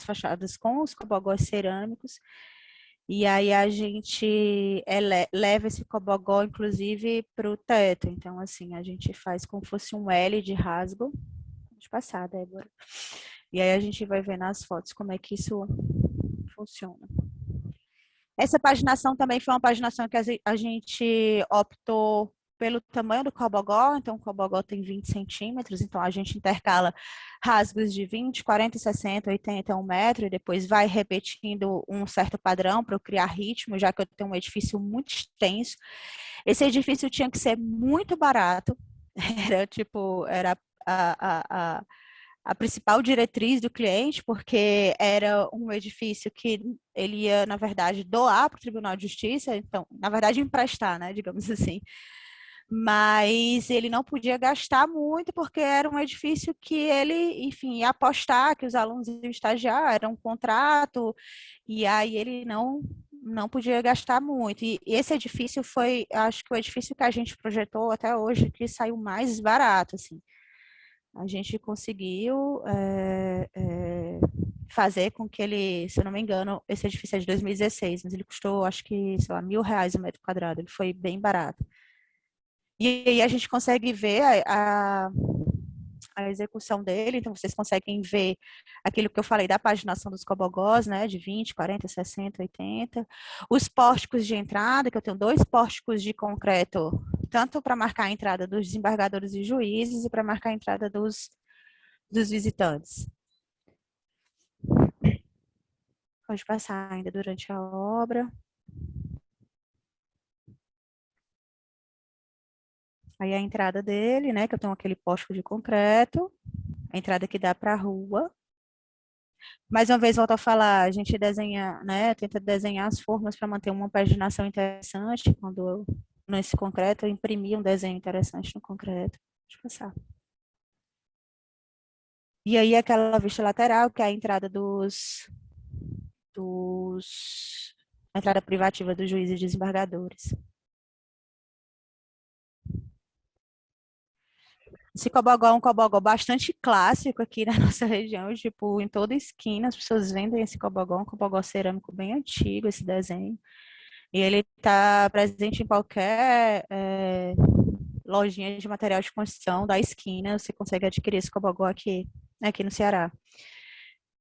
fachadas com os cobogós cerâmicos. E aí a gente leva esse cobogó, inclusive, para o teto. Então, assim, a gente faz como se fosse um L de rasgo. Pode passar, Débora. E aí a gente vai ver nas fotos como é que isso funciona. Essa paginação também foi uma paginação que a gente optou pelo tamanho do cobogó, então o cobogó tem 20 centímetros, então a gente intercala rasgos de 20, 40, 60, 80, 1 metro, e depois vai repetindo um certo padrão para eu criar ritmo, já que eu tenho um edifício muito extenso. Esse edifício tinha que ser muito barato, era a principal diretriz do cliente, porque era um edifício que ele ia, na verdade, doar para o Tribunal de Justiça, então, na verdade, emprestar, né, digamos assim. Mas ele não podia gastar muito, porque era um edifício que ele, enfim, ia apostar que os alunos iam estagiar, era um contrato, e aí ele não podia gastar muito. E esse edifício foi, acho que o edifício que a gente projetou até hoje, que saiu mais barato, assim. A gente conseguiu fazer com que ele, se eu não me engano, esse edifício é de 2016, mas ele custou, acho que, sei lá, R$1.000 o metro quadrado, ele foi bem barato. E aí a gente consegue ver a execução dele, então vocês conseguem ver aquilo que eu falei da paginação dos cobogós, né, de 20, 40, 60, 80. Os pórticos de entrada, que eu tenho 2 pórticos de concreto, tanto para marcar a entrada dos desembargadores e juízes e para marcar a entrada dos visitantes. Pode passar ainda durante a obra. Aí a entrada dele, né, que eu tenho aquele pórtico de concreto, a entrada que dá para a rua. Mais uma vez, volto a falar, a gente desenha, né, tenta desenhar as formas para manter uma paginação interessante, quando nesse concreto eu imprimi um desenho interessante no concreto. Deixa eu passar. E aí aquela vista lateral, que é a entrada a entrada privativa dos juízes e desembargadores. Esse cobogó é um cobogó bastante clássico aqui na nossa região, tipo, em toda esquina as pessoas vendem esse cobogó, um cobogó cerâmico bem antigo, esse desenho. E ele está presente em qualquer lojinha de material de construção da esquina, você consegue adquirir esse cobogó aqui no Ceará.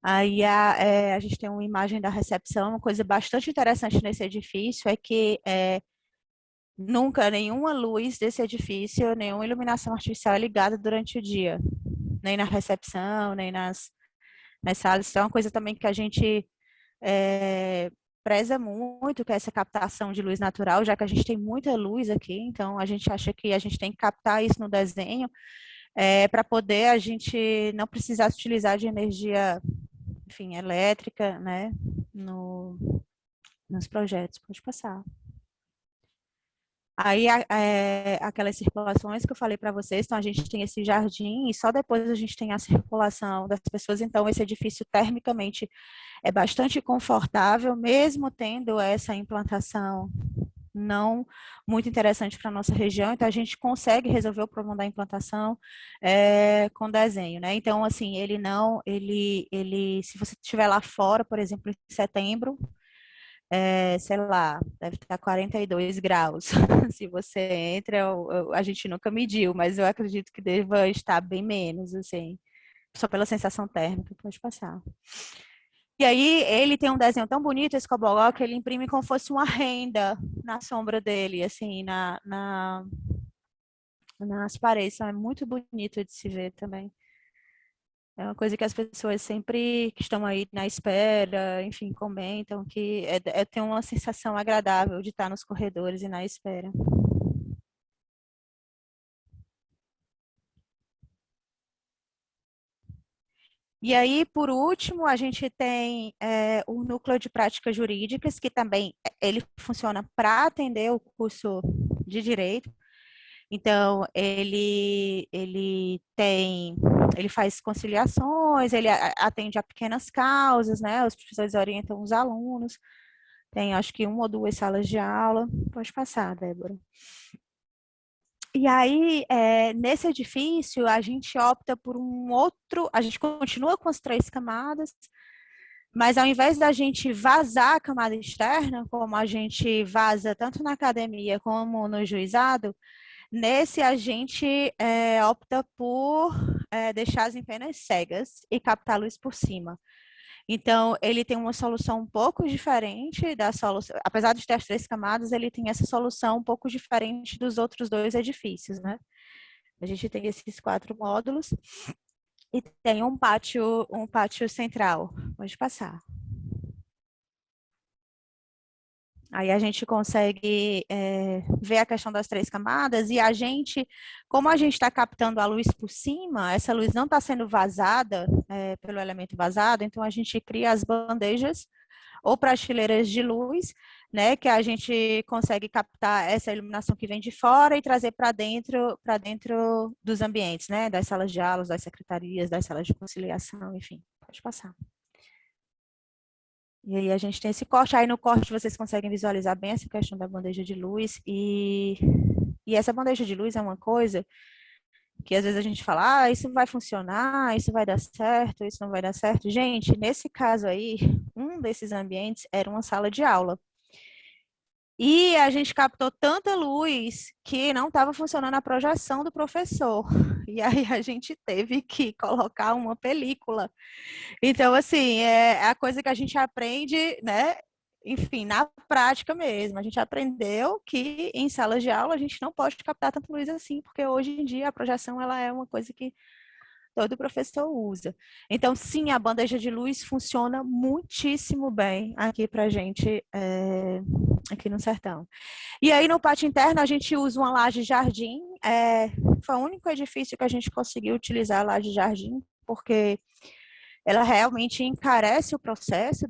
Aí a gente tem uma imagem da recepção, uma coisa bastante interessante nesse edifício é que nunca nenhuma luz desse edifício, nenhuma iluminação artificial é ligada durante o dia, nem na recepção, nem nas salas. Então é uma coisa também que a gente preza muito, que é essa captação de luz natural, já que a gente tem muita luz aqui, então a gente acha que a gente tem que captar isso no desenho, para poder a gente não precisar utilizar de energia, enfim, elétrica, né, nos projetos. Pode passar. Aí, aquelas circulações que eu falei para vocês, então a gente tem esse jardim e só depois a gente tem a circulação das pessoas, então esse edifício termicamente é bastante confortável, mesmo tendo essa implantação não muito interessante para a nossa região, então a gente consegue resolver o problema da implantação com desenho, né? Então, assim, se você estiver lá fora, por exemplo, em setembro, sei lá, deve estar 42 graus. Se você entra, a gente nunca mediu, mas eu acredito que deva estar bem menos, assim, só pela sensação térmica, pode passar. E aí, ele tem um desenho tão bonito, esse cobogó, que ele imprime como fosse uma renda na sombra dele, assim, nas paredes. Então, é muito bonito de se ver também. É uma coisa que as pessoas sempre que estão aí na espera, enfim, comentam que tem uma sensação agradável de estar nos corredores e na espera. E aí, por último, a gente tem o núcleo de práticas jurídicas, que também ele funciona para atender o curso de Direito. Então, ele faz conciliações, ele atende a pequenas causas, né? Os professores orientam os alunos. Tem, acho que 1 ou 2 salas de aula. Pode passar, Débora. E aí, nesse edifício, a gente opta por um outro, a gente continua com as 3 camadas, mas ao invés da gente vazar a camada externa, como a gente vaza tanto na academia como no juizado, nesse a gente opta por deixar as empenas cegas e captar a luz por cima. Então, ele tem uma solução um pouco diferente da solução, apesar de ter as 3 camadas, ele tem essa solução um pouco diferente dos outros 2 edifícios, né? A gente tem esses 4 módulos e tem um pátio central. Pode passar. Aí a gente consegue ver a questão das 3 camadas e como a gente está captando a luz por cima, essa luz não está sendo vazada pelo elemento vazado, então a gente cria as bandejas ou prateleiras de luz, né, que a gente consegue captar essa iluminação que vem de fora e trazer para dentro dos ambientes, né, das salas de aulas, das secretarias, das salas de conciliação, enfim, pode passar. E aí a gente tem esse corte, aí no corte vocês conseguem visualizar bem essa questão da bandeja de luz, e essa bandeja de luz é uma coisa que às vezes a gente fala, isso vai funcionar, isso vai dar certo, isso não vai dar certo. Gente, nesse caso aí, um desses ambientes era uma sala de aula. E a gente captou tanta luz que não estava funcionando a projeção do professor. E aí a gente teve que colocar uma película. Então, assim, é a coisa que a gente aprende, né? Enfim, na prática mesmo. A gente aprendeu que em salas de aula a gente não pode captar tanta luz assim, porque hoje em dia a projeção ela é uma coisa que todo professor usa. Então, sim, a bandeja de luz funciona muitíssimo bem aqui para a gente, aqui no Sertão. E aí, no pátio interno, a gente usa uma laje jardim. Foi o único edifício que a gente conseguiu utilizar a laje jardim, porque ela realmente encarece o processo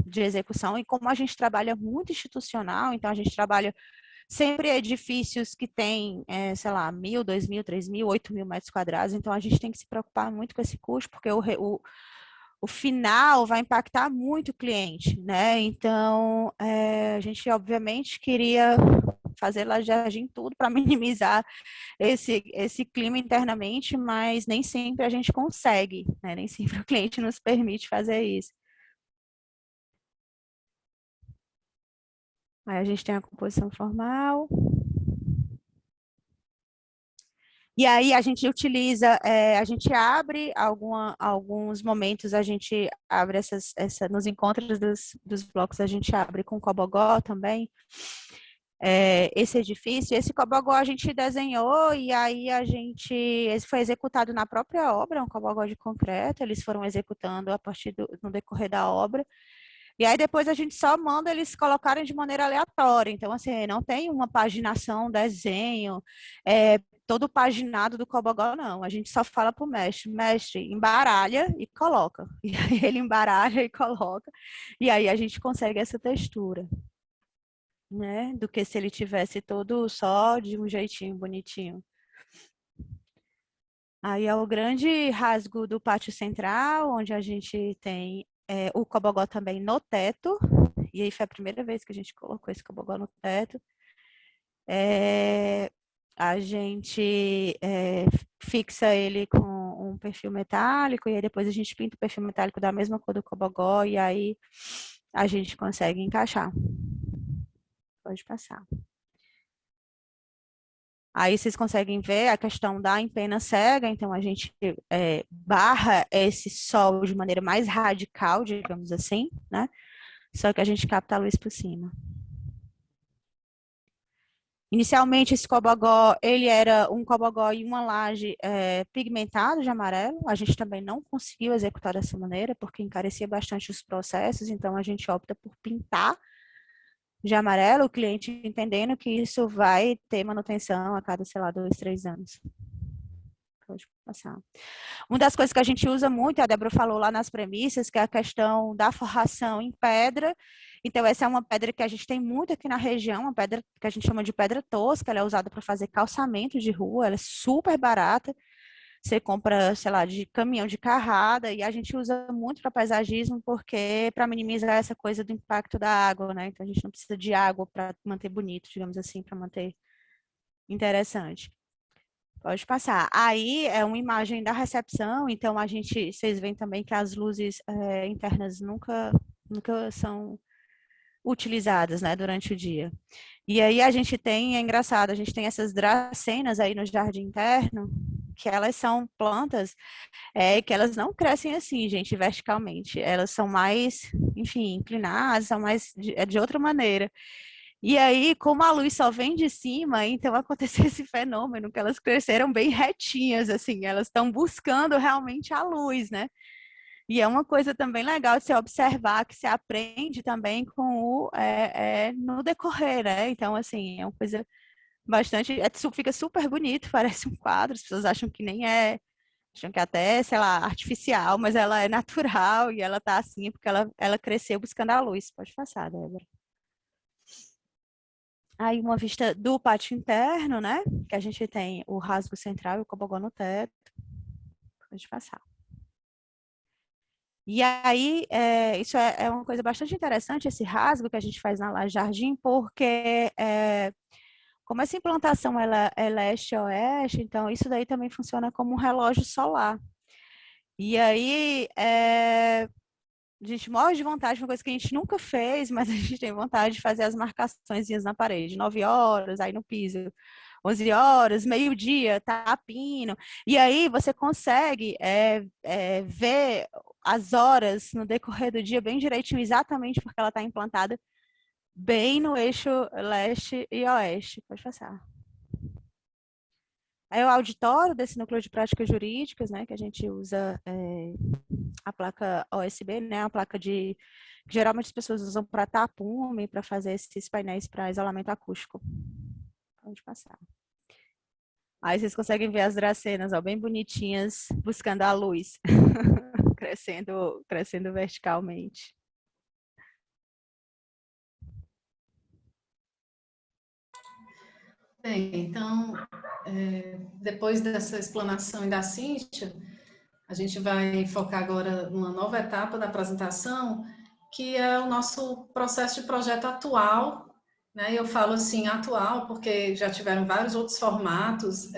de execução, e como a gente trabalha muito institucional, então a gente trabalha sempre edifícios que têm, sei lá, 1.000, 2.000, 3.000, 8.000 metros quadrados, então a gente tem que se preocupar muito com esse custo, porque o final vai impactar muito o cliente, né? Então, a gente obviamente queria fazer lajeagem tudo para minimizar esse clima internamente, mas nem sempre a gente consegue, né? Nem sempre o cliente nos permite fazer isso. Aí a gente tem a composição formal. E aí a gente utiliza, a gente abre alguns momentos, a gente abre nos encontros dos blocos, a gente abre com cobogó também, esse edifício. Esse cobogó a gente desenhou e aí esse foi executado na própria obra, um cobogó de concreto, eles foram executando no decorrer da obra. E aí depois a gente só manda eles colocarem de maneira aleatória. Então, assim, não tem uma paginação, desenho, todo paginado do cobogó, não. A gente só fala para o mestre, embaralha e coloca. E aí ele embaralha e coloca. E aí a gente consegue essa textura, né? Do que se ele tivesse todo só de um jeitinho bonitinho. Aí é o grande rasgo do pátio central, onde a gente tem o cobogó também no teto, e aí foi a primeira vez que a gente colocou esse cobogó no teto. A gente fixa ele com um perfil metálico, e aí depois a gente pinta o perfil metálico da mesma cor do cobogó, e aí a gente consegue encaixar. Pode passar. Aí vocês conseguem ver a questão da empena cega, então a gente barra esse sol de maneira mais radical, digamos assim, né? Só que a gente capta a luz por cima. Inicialmente esse cobogó, ele era um cobogó e uma laje pigmentado de amarelo. A gente também não conseguiu executar dessa maneira, porque encarecia bastante os processos, então a gente opta por pintar de amarelo, o cliente entendendo que isso vai ter manutenção a cada, sei lá, 2, 3 anos. Pode passar. Uma das coisas que a gente usa muito, a Débora falou lá nas premissas, que é a questão da forração em pedra. Então, essa é uma pedra que a gente tem muito aqui na região, uma pedra que a gente chama de pedra tosca, ela é usada para fazer calçamento de rua, ela é super barata. Você compra, sei lá, de caminhão de carrada, e a gente usa muito para paisagismo, porque para minimizar essa coisa do impacto da água, né? Então a gente não precisa de água para manter bonito, digamos assim, para manter interessante. Pode passar. Aí é uma imagem da recepção, então vocês veem também que as luzes internas nunca são utilizadas, né, durante o dia. E aí é engraçado, a gente tem essas dracenas aí no jardim interno, que elas são plantas que elas não crescem assim, gente, verticalmente. Elas são mais, enfim, inclinadas, são mais de outra maneira. E aí, como a luz só vem de cima, então aconteceu esse fenômeno, que elas cresceram bem retinhas, assim, elas estão buscando realmente a luz, né? E é uma coisa também legal de você observar, que você aprende também com no decorrer, né? Então, assim, é uma coisa bastante... fica super bonito, parece um quadro, as pessoas acham que nem acham que até, sei lá, artificial, mas ela é natural e ela tá assim porque ela cresceu buscando a luz. Pode passar, Débora. Aí uma vista do pátio interno, né? Que a gente tem o rasgo central e o cobogó no teto. Pode passar. E aí, isso é uma coisa bastante interessante, esse rasgo que a gente faz na laje jardim, porque como essa implantação ela é leste-oeste, então isso daí também funciona como um relógio solar. E aí, a gente morre de vontade, uma coisa que a gente nunca fez, mas a gente tem vontade de fazer as marcaçõezinhas na parede, 9 horas, aí no piso, 11 horas, meio-dia, tá pino. E aí você consegue ver as horas no decorrer do dia bem direitinho, exatamente porque ela está implantada bem no eixo leste e oeste. Pode passar. Aí o auditório desse núcleo de práticas jurídicas, né, que a gente usa a placa OSB, né, a placa que geralmente as pessoas usam para tapume, para fazer esses painéis para isolamento acústico. Pode passar. Aí vocês conseguem ver as dracenas, ó, bem bonitinhas, buscando a luz. crescendo verticalmente. Bem, então, depois dessa explanação e da Cíntia, a gente vai focar agora numa nova etapa da apresentação, que é o nosso processo de projeto atual, né? Eu falo assim, atual, porque já tiveram vários outros formatos,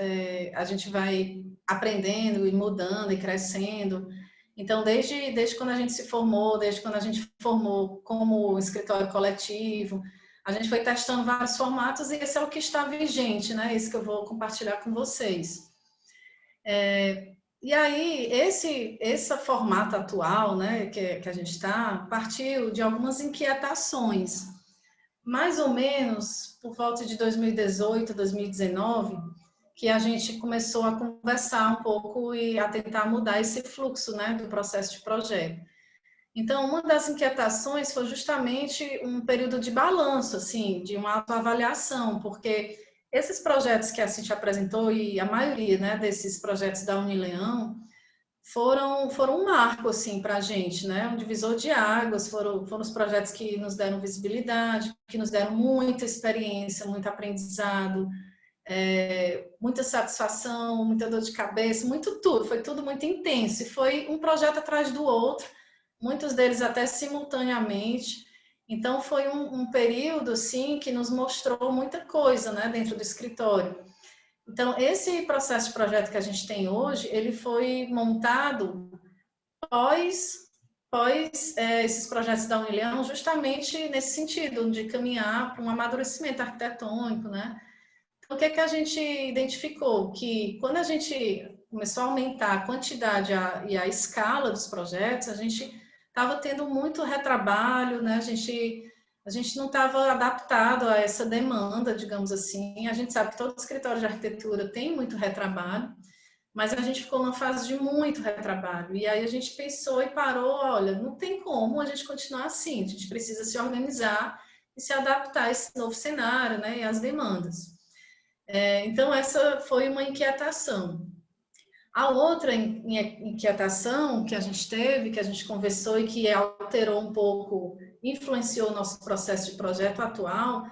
a gente vai aprendendo e mudando e crescendo. Então, desde quando a gente se formou, desde quando a gente formou como escritório coletivo, a gente foi testando vários formatos e esse é o que está vigente, né? Esse que eu vou compartilhar com vocês. E aí, esse formato atual, né, que a gente está, partiu de algumas inquietações. Mais ou menos por volta de 2018, 2019, que a gente começou a conversar um pouco e a tentar mudar esse fluxo, né, do processo de projeto. Então, uma das inquietações foi justamente um período de balanço, assim, de uma autoavaliação, porque esses projetos que a Cíntia apresentou, e a maioria, né, desses projetos da Unileão, foram um marco, assim, para a gente, né, um divisor de águas, foram os projetos que nos deram visibilidade, que nos deram muita experiência, muito aprendizado, muita satisfação, muita dor de cabeça, muito tudo, foi tudo muito intenso, e foi um projeto atrás do outro, muitos deles até simultaneamente. Então, foi um período, assim, que nos mostrou muita coisa, né, dentro do escritório. Então, esse processo de projeto que a gente tem hoje, ele foi montado pós esses projetos da Unileão, justamente nesse sentido, de caminhar para um amadurecimento arquitetônico, né? Então, o que é que a gente identificou? Que quando a gente começou a aumentar a quantidade e a escala dos projetos, a gente estava tendo muito retrabalho, né? A gente não estava adaptado a essa demanda, digamos assim. A gente sabe que todo escritório de arquitetura tem muito retrabalho, mas a gente ficou numa fase de muito retrabalho. E aí a gente pensou e parou, olha, não tem como a gente continuar assim, a gente precisa se organizar e se adaptar a esse novo cenário, né? E às demandas. Então, essa foi uma inquietação. A outra inquietação que a gente teve, que a gente conversou e que alterou um pouco, influenciou o nosso processo de projeto atual,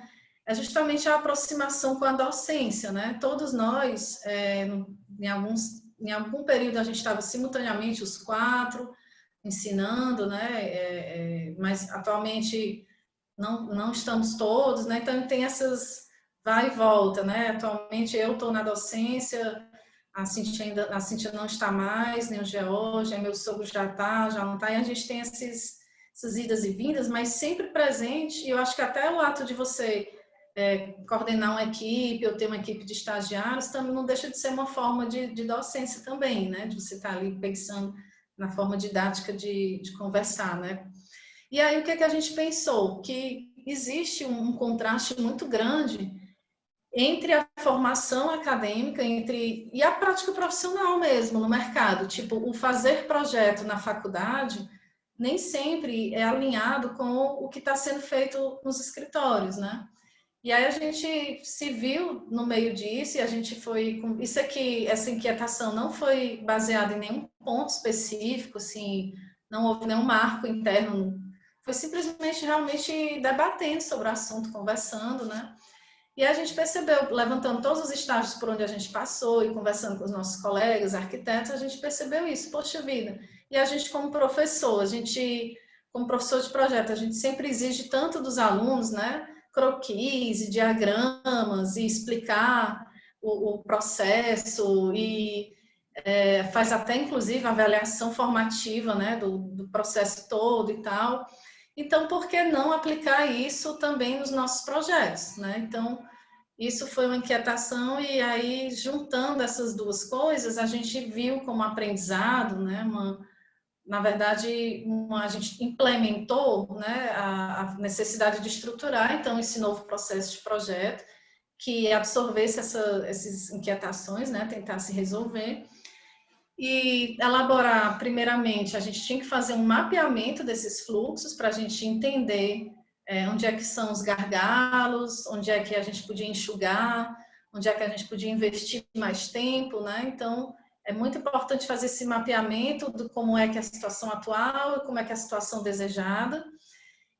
é justamente a aproximação com a docência, né? Todos nós, em algum período, a gente estava simultaneamente os 4 ensinando, né? Mas atualmente não estamos todos, né? Então tem essas vai e volta, né? Atualmente eu estou na docência, a Cíntia não está mais, nem o George, meu sogro já não está, e a gente tem essas idas e vindas, mas sempre presente, e eu acho que até o ato de você coordenar uma equipe, ou ter uma equipe de estagiários, também não deixa de ser uma forma de docência também, né? De você estar ali pensando na forma didática de conversar, né? E aí o que a gente pensou? Que existe um contraste muito grande entre a formação acadêmica e a prática profissional mesmo no mercado. Tipo, o fazer projeto na faculdade nem sempre é alinhado com o que está sendo feito nos escritórios, né? E aí a gente se viu no meio disso e a gente foi... Isso aqui, essa inquietação não foi baseada em nenhum ponto específico, assim, não houve nenhum marco interno, foi simplesmente realmente debatendo sobre o assunto, conversando, né? E a gente percebeu, levantando todos os estágios por onde a gente passou e conversando com os nossos colegas, arquitetos, a gente percebeu isso, poxa vida. E a gente como professor, como professor de projeto, a gente sempre exige tanto dos alunos, né? Croquis e diagramas e explicar o processo e faz até, inclusive, avaliação formativa, né? Do processo todo e tal. Então, por que não aplicar isso também nos nossos projetos, né? Então, isso foi uma inquietação e aí, juntando essas duas coisas, a gente viu como aprendizado, né? Na verdade, a gente implementou, né, a necessidade de estruturar, então, esse novo processo de projeto, que absorvesse essas inquietações, né? Tentar se resolver. E elaborar, primeiramente, a gente tinha que fazer um mapeamento desses fluxos para a gente entender onde é que são os gargalos, onde é que a gente podia enxugar, onde é que a gente podia investir mais tempo, né? Então, é muito importante fazer esse mapeamento de como é que é a situação atual e como é que é a situação desejada.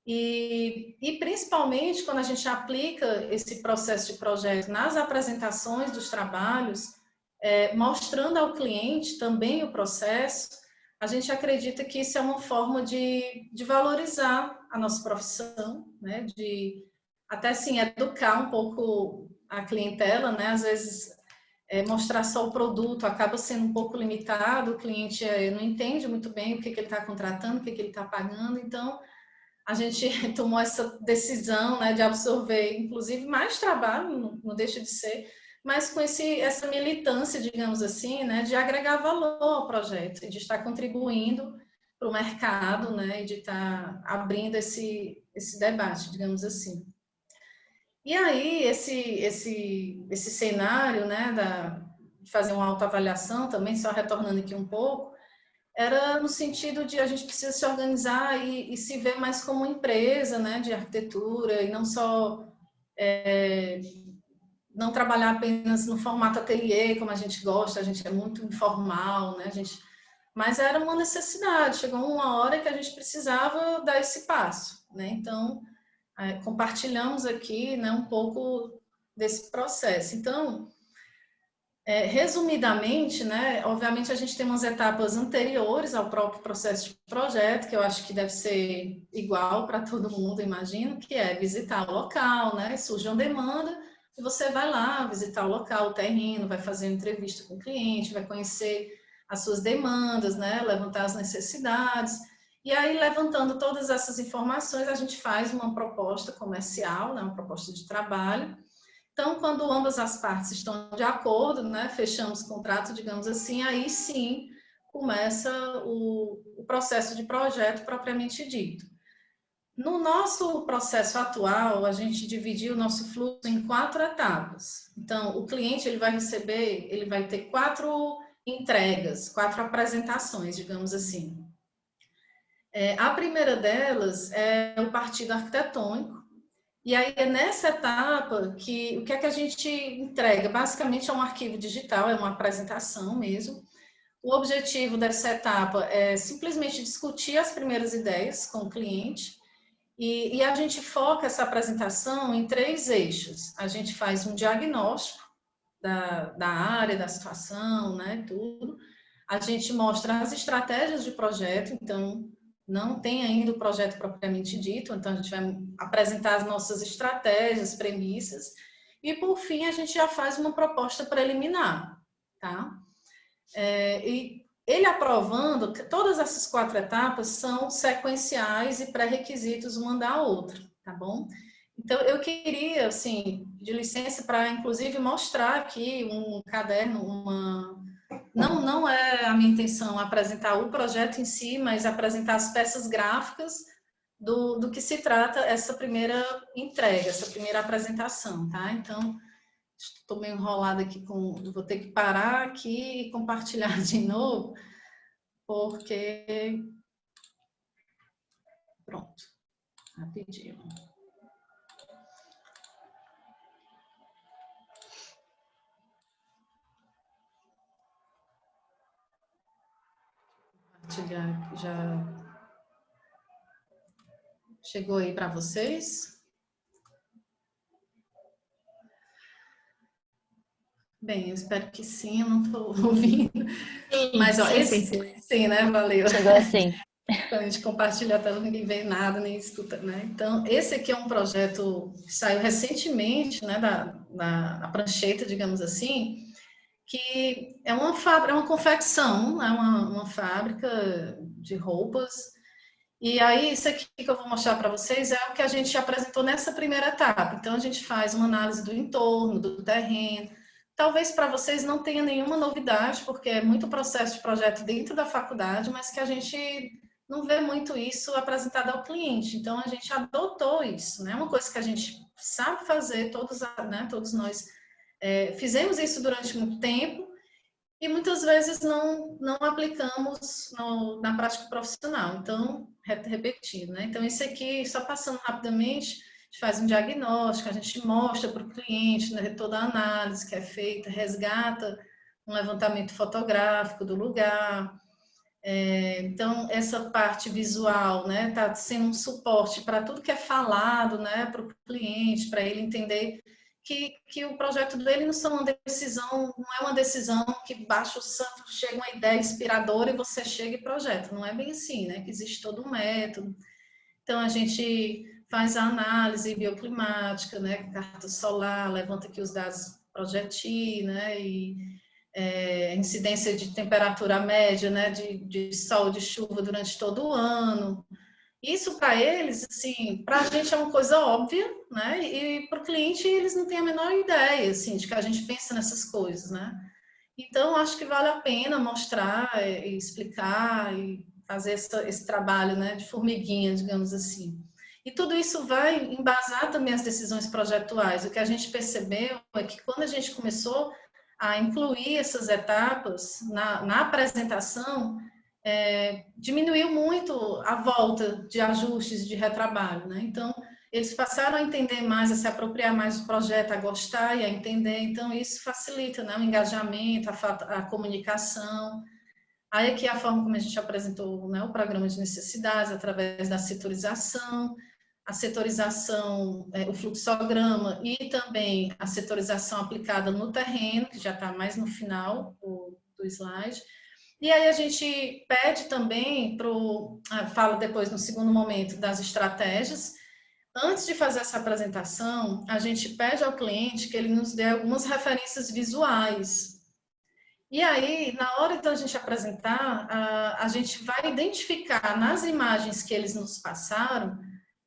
E principalmente quando a gente aplica esse processo de projeto nas apresentações dos trabalhos, mostrando ao cliente também o processo, a gente acredita que isso é uma forma de valorizar a nossa profissão, né? De até assim educar um pouco a clientela, né? Às vezes mostrar só o produto acaba sendo um pouco limitado, o cliente não entende muito bem o que ele está contratando, o que ele está pagando, então a gente tomou essa decisão, né, de absorver, inclusive, mais trabalho, não deixa de ser, mas com essa militância, digamos assim, né, de agregar valor ao projeto, de estar contribuindo para o mercado, né, e de estar abrindo esse debate, digamos assim. E aí, esse cenário, né, de fazer uma autoavaliação também, só retornando aqui um pouco, era no sentido de a gente precisa se organizar e se ver mais como empresa, né, de arquitetura, e não só não trabalhar apenas no formato ateliê, como a gente gosta, a gente é muito informal, né, mas era uma necessidade, chegou uma hora que a gente precisava dar esse passo, né, então compartilhamos aqui, né, um pouco desse processo. Então, resumidamente, né, obviamente a gente tem umas etapas anteriores ao próprio processo de projeto, que eu acho que deve ser igual para todo mundo, imagino, que é visitar o local, né, surge uma demanda, e você vai lá visitar o local, o terreno, vai fazer uma entrevista com o cliente, vai conhecer as suas demandas, né, levantar as necessidades, e aí, levantando todas essas informações, a gente faz uma proposta comercial, né, uma proposta de trabalho. Então, quando ambas as partes estão de acordo, né, fechamos o contrato, digamos assim, aí sim começa o processo de projeto propriamente dito. No nosso processo atual, a gente dividiu o nosso fluxo em 4 etapas. Então, o cliente ele vai ter 4 entregas, 4 apresentações, digamos assim. A primeira delas é o partido arquitetônico, e aí é nessa etapa que o que é que a gente entrega? Basicamente é um arquivo digital, é uma apresentação mesmo. O objetivo dessa etapa é simplesmente discutir as primeiras ideias com o cliente, e a gente foca essa apresentação em 3 eixos. A gente faz um diagnóstico da área, da situação, né, tudo. A gente mostra as estratégias de projeto, então não tem ainda o projeto propriamente dito, então a gente vai apresentar as nossas estratégias, premissas, e por fim a gente já faz uma proposta preliminar, tá? E ele aprovando, todas essas 4 etapas são sequenciais e pré-requisitos uma da outra, tá bom? Então, eu queria, assim, de licença para, inclusive, mostrar aqui um caderno, Não é a minha intenção apresentar o projeto em si, mas apresentar as peças gráficas do que se trata essa primeira entrega, essa primeira apresentação, tá? Então, estou meio enrolada aqui vou ter que parar aqui e compartilhar de novo, porque... Pronto, rapidinho. Já chegou aí para vocês? Bem, eu espero que sim, eu não estou ouvindo. Sim, mas, ó, sim, né? Valeu. Chegou assim. Quando a gente compartilha a tela, ninguém vê nada, nem escuta, né? Então, esse aqui é um projeto que saiu recentemente, né, da prancheta, digamos assim, que é uma fábrica, é uma confecção, é uma fábrica de roupas. E aí, isso aqui que eu vou mostrar para vocês é o que a gente apresentou nessa primeira etapa. Então, a gente faz uma análise do entorno, do terreno. Talvez para vocês não tenha nenhuma novidade, porque é muito processo de projeto dentro da faculdade, mas que a gente não vê muito isso apresentado ao cliente. Então, a gente adotou isso, né? É uma coisa que a gente sabe fazer, todos nós fizemos isso durante muito tempo, e muitas vezes não aplicamos na prática profissional. Então, repetindo, né? Então, esse aqui, só passando rapidamente, a gente faz um diagnóstico, a gente mostra para o cliente, né, toda a análise que é feita, resgata um levantamento fotográfico do lugar. Então, essa parte visual, né, está sendo um suporte para tudo que é falado, né, para o cliente, para ele entender que o projeto dele não é uma decisão que baixa o santo, chega uma ideia inspiradora e você chega e projeta. Não é bem assim, né, que existe todo um método. Então, a gente faz a análise bioclimática, né, carta solar, levanta aqui os dados Projetil, né, e incidência de temperatura média, né, de sol, de chuva durante todo o ano. Isso para eles, assim, para a gente é uma coisa óbvia, né, e para o cliente eles não têm a menor ideia, assim, de que a gente pensa nessas coisas, né. Então, acho que vale a pena mostrar e explicar e fazer esse trabalho, né, de formiguinha, digamos assim. E tudo isso vai embasar também as decisões projetuais. O que a gente percebeu é que quando a gente começou a incluir essas etapas na apresentação, diminuiu muito a volta de ajustes de retrabalho, né? Então, eles passaram a entender mais, a se apropriar mais do projeto, a gostar e a entender. Então, isso facilita, né, o engajamento, a comunicação. Aí aqui a forma como a gente apresentou, né, o programa de necessidades, através da setorização, o fluxograma e também a setorização aplicada no terreno, que já está mais no final do slide. E aí a gente pede também falo depois no segundo momento das estratégias. Antes de fazer essa apresentação, a gente pede ao cliente que ele nos dê algumas referências visuais. E aí, na hora da gente apresentar, a gente vai identificar nas imagens que eles nos passaram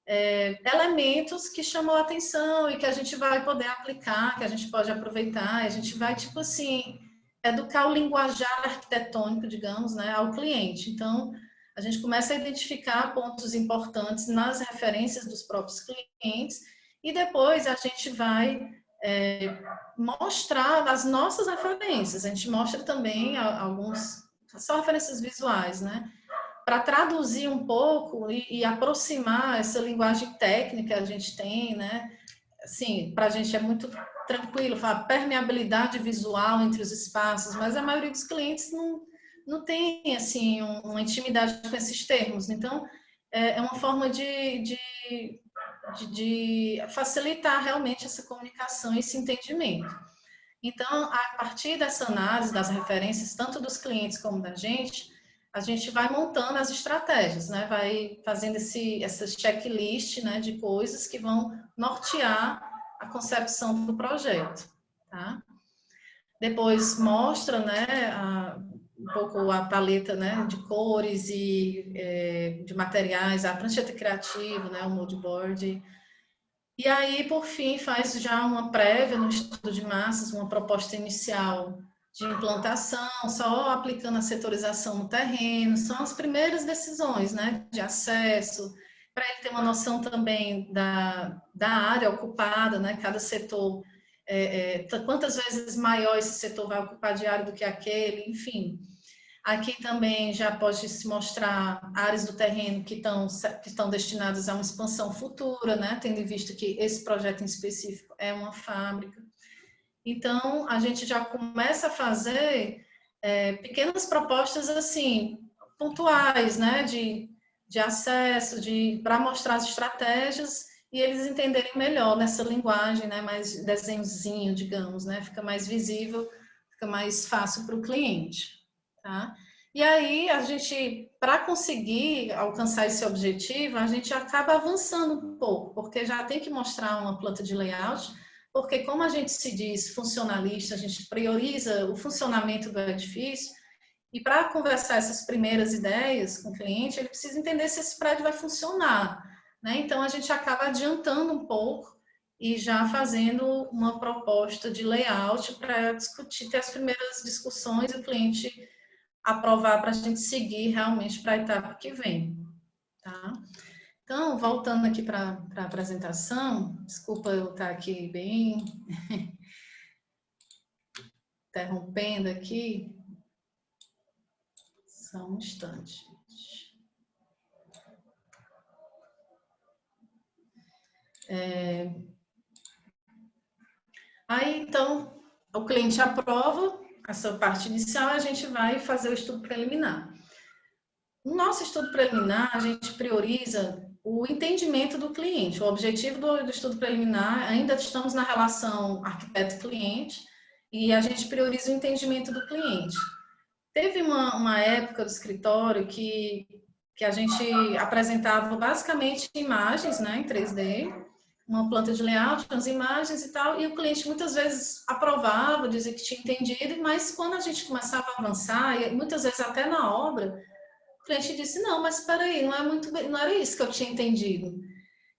elementos que chamam a atenção e que a gente vai poder aplicar, que a gente pode aproveitar, a gente vai, tipo assim, educar o linguajar arquitetônico, digamos, né, ao cliente. Então, a gente começa a identificar pontos importantes nas referências dos próprios clientes e depois a gente vai mostrar as nossas referências. A gente mostra também só referências visuais, né? Para traduzir um pouco e aproximar essa linguagem técnica que a gente tem, né? Assim, para a gente é muito tranquilo falar permeabilidade visual entre os espaços, mas a maioria dos clientes não tem, assim, uma intimidade com esses termos. Então, é uma forma de facilitar realmente essa comunicação e esse entendimento. Então, a partir dessa análise das referências, tanto dos clientes como da gente, a gente vai montando as estratégias, né? Vai fazendo essa checklist, né, de coisas que vão nortear a concepção do projeto, tá? Depois mostra, né, um pouco a paleta, né, de cores e de materiais, a prancheta criativa, né, o mood board. E aí, por fim, faz já uma prévia no estudo de massas, uma proposta inicial de implantação, só aplicando a setorização no terreno, são as primeiras decisões, né, de acesso, para ele ter uma noção também da área ocupada, né, cada setor, quantas vezes maior esse setor vai ocupar de área do que aquele, enfim. Aqui também já pode se mostrar áreas do terreno que estão destinadas a uma expansão futura, né, tendo em vista que esse projeto em específico é uma fábrica. Então, a gente já começa a fazer pequenas propostas, assim, pontuais, né, de acesso, para mostrar as estratégias e eles entenderem melhor nessa linguagem, né, mais desenhozinho, digamos, né, fica mais visível, fica mais fácil para o cliente, tá? E aí, a gente, para conseguir alcançar esse objetivo, a gente acaba avançando um pouco, porque já tem que mostrar uma planta de layout, porque como a gente se diz funcionalista, a gente prioriza o funcionamento do edifício, e para conversar essas primeiras ideias com o cliente, ele precisa entender se esse prédio vai funcionar, né? Então, a gente acaba adiantando um pouco e já fazendo uma proposta de layout para discutir, ter as primeiras discussões e o cliente aprovar para a gente seguir realmente para a etapa que vem, tá? Então, voltando aqui para a apresentação, desculpa eu estar aqui bem interrompendo aqui, só um instante. Aí, então, o cliente aprova essa parte inicial, a gente vai fazer o estudo preliminar. No nosso estudo preliminar, a gente prioriza o entendimento do cliente. O objetivo do estudo preliminar, ainda estamos na relação arquiteto-cliente, e a gente prioriza o entendimento do cliente. Teve uma época do escritório que a gente apresentava basicamente imagens, né, em 3D, uma planta de layout, umas imagens e tal, e o cliente muitas vezes aprovava, dizia que tinha entendido, mas quando a gente começava a avançar, e muitas vezes até na obra, o cliente disse, não, mas espera aí, não era isso que eu tinha entendido.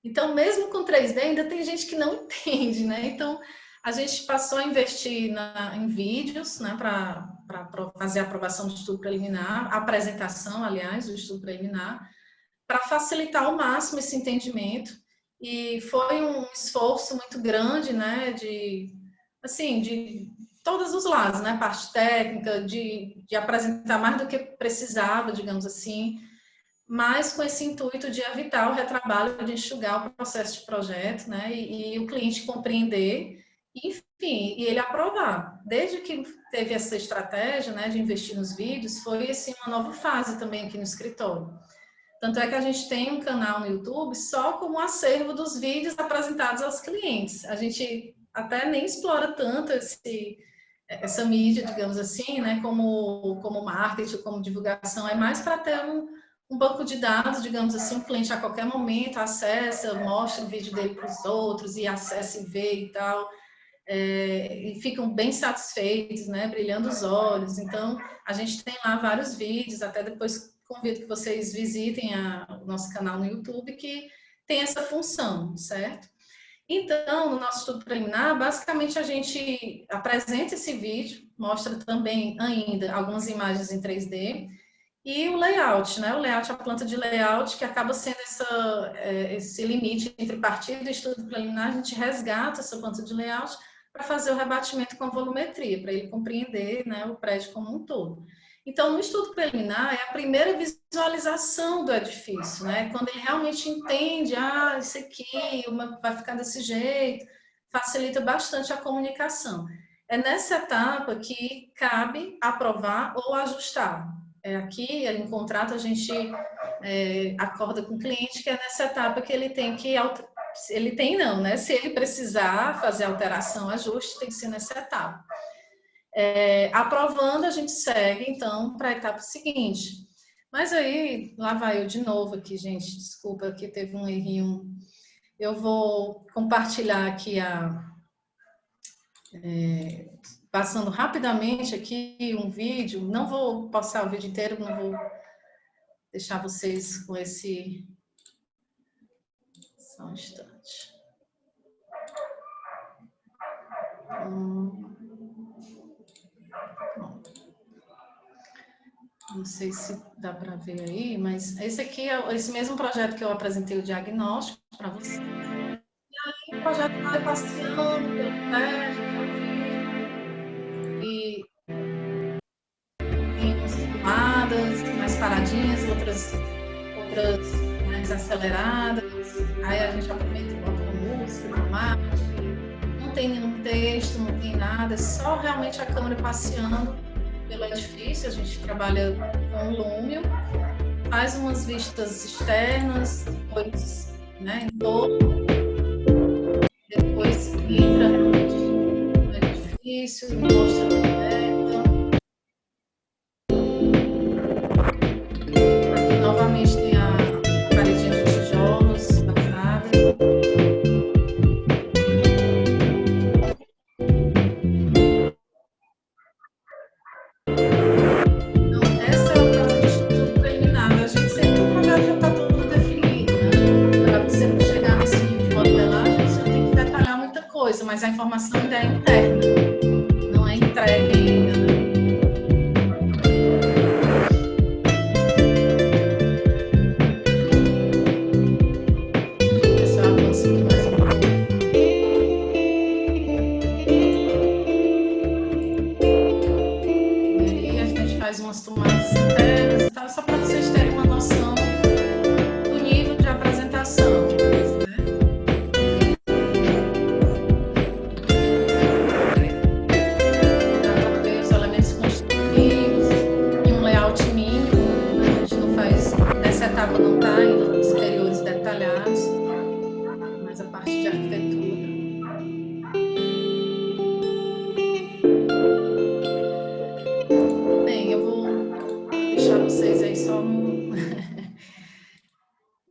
Então, mesmo com 3D, ainda tem gente que não entende, né? Então, a gente passou a investir em vídeos, né, para fazer a aprovação do estudo preliminar, a apresentação, aliás, do estudo preliminar, para facilitar ao máximo esse entendimento. E foi um esforço muito grande, né, de todos os lados, né, parte técnica, de apresentar mais do que precisava, digamos assim, mas com esse intuito de evitar o retrabalho, de enxugar o processo de projeto, né, e o cliente compreender, enfim, e ele aprovar. Desde que teve essa estratégia, né, de investir nos vídeos, foi, assim, uma nova fase também aqui no escritório. Tanto é que a gente tem um canal no YouTube só como acervo dos vídeos apresentados aos clientes. A gente até nem explora tanto essa mídia, digamos assim, né, como marketing, como divulgação, é mais para ter um banco de dados, digamos assim, o cliente a qualquer momento acessa, mostra o vídeo dele para os outros e acessa e vê e tal, e ficam bem satisfeitos, né, brilhando os olhos. Então, a gente tem lá vários vídeos, até depois convido que vocês visitem o nosso canal no YouTube, que tem essa função, certo? Então, no nosso estudo preliminar, basicamente a gente apresenta esse vídeo, mostra também ainda algumas imagens em 3D, e o layout, né? O layout, a planta de layout, que acaba sendo esse limite entre partida e estudo preliminar, a gente resgata essa planta de layout para fazer o rebatimento com a volumetria, para ele compreender, né, o prédio como um todo. Então, no estudo preliminar, é a primeira visualização do edifício, né? Quando ele realmente entende, isso aqui vai ficar desse jeito, facilita bastante a comunicação. É nessa etapa que cabe aprovar ou ajustar. Aqui, em contrato, a gente acorda com o cliente que é nessa etapa que ele tem que... Ele tem não, né? Se ele precisar fazer alteração, ajuste, tem que ser nessa etapa. Aprovando, a gente segue, então, para a etapa seguinte. Mas aí, lá vai eu de novo aqui, gente, desculpa, que teve um errinho. Eu vou compartilhar aqui passando rapidamente aqui um vídeo, não vou passar o vídeo inteiro, não vou deixar vocês com esse... Só um instante. Não sei se dá para ver aí, mas esse aqui é esse mesmo projeto que eu apresentei o diagnóstico para você. E aí o projeto vai passeando pelo prédio, e tem umas tomadas mais paradinhas, outras mais aceleradas. Aí a gente aproveita e bota uma música, uma marcha. Não tem nenhum texto, não tem nada, é só realmente a câmera passeando pelo edifício. A gente trabalha com Lumio, faz umas vistas externas, depois, né, em torno, depois entra no edifício, mostra a coberta. Aqui novamente tem a paredinha de tijolos, passada. Mas a informação ainda é interna, não é entregue ainda. Esse é o avanço aqui mais um pouco. E aí a gente faz umas tomadas internas e tal, só para vocês terem uma noção do nível de apresentação.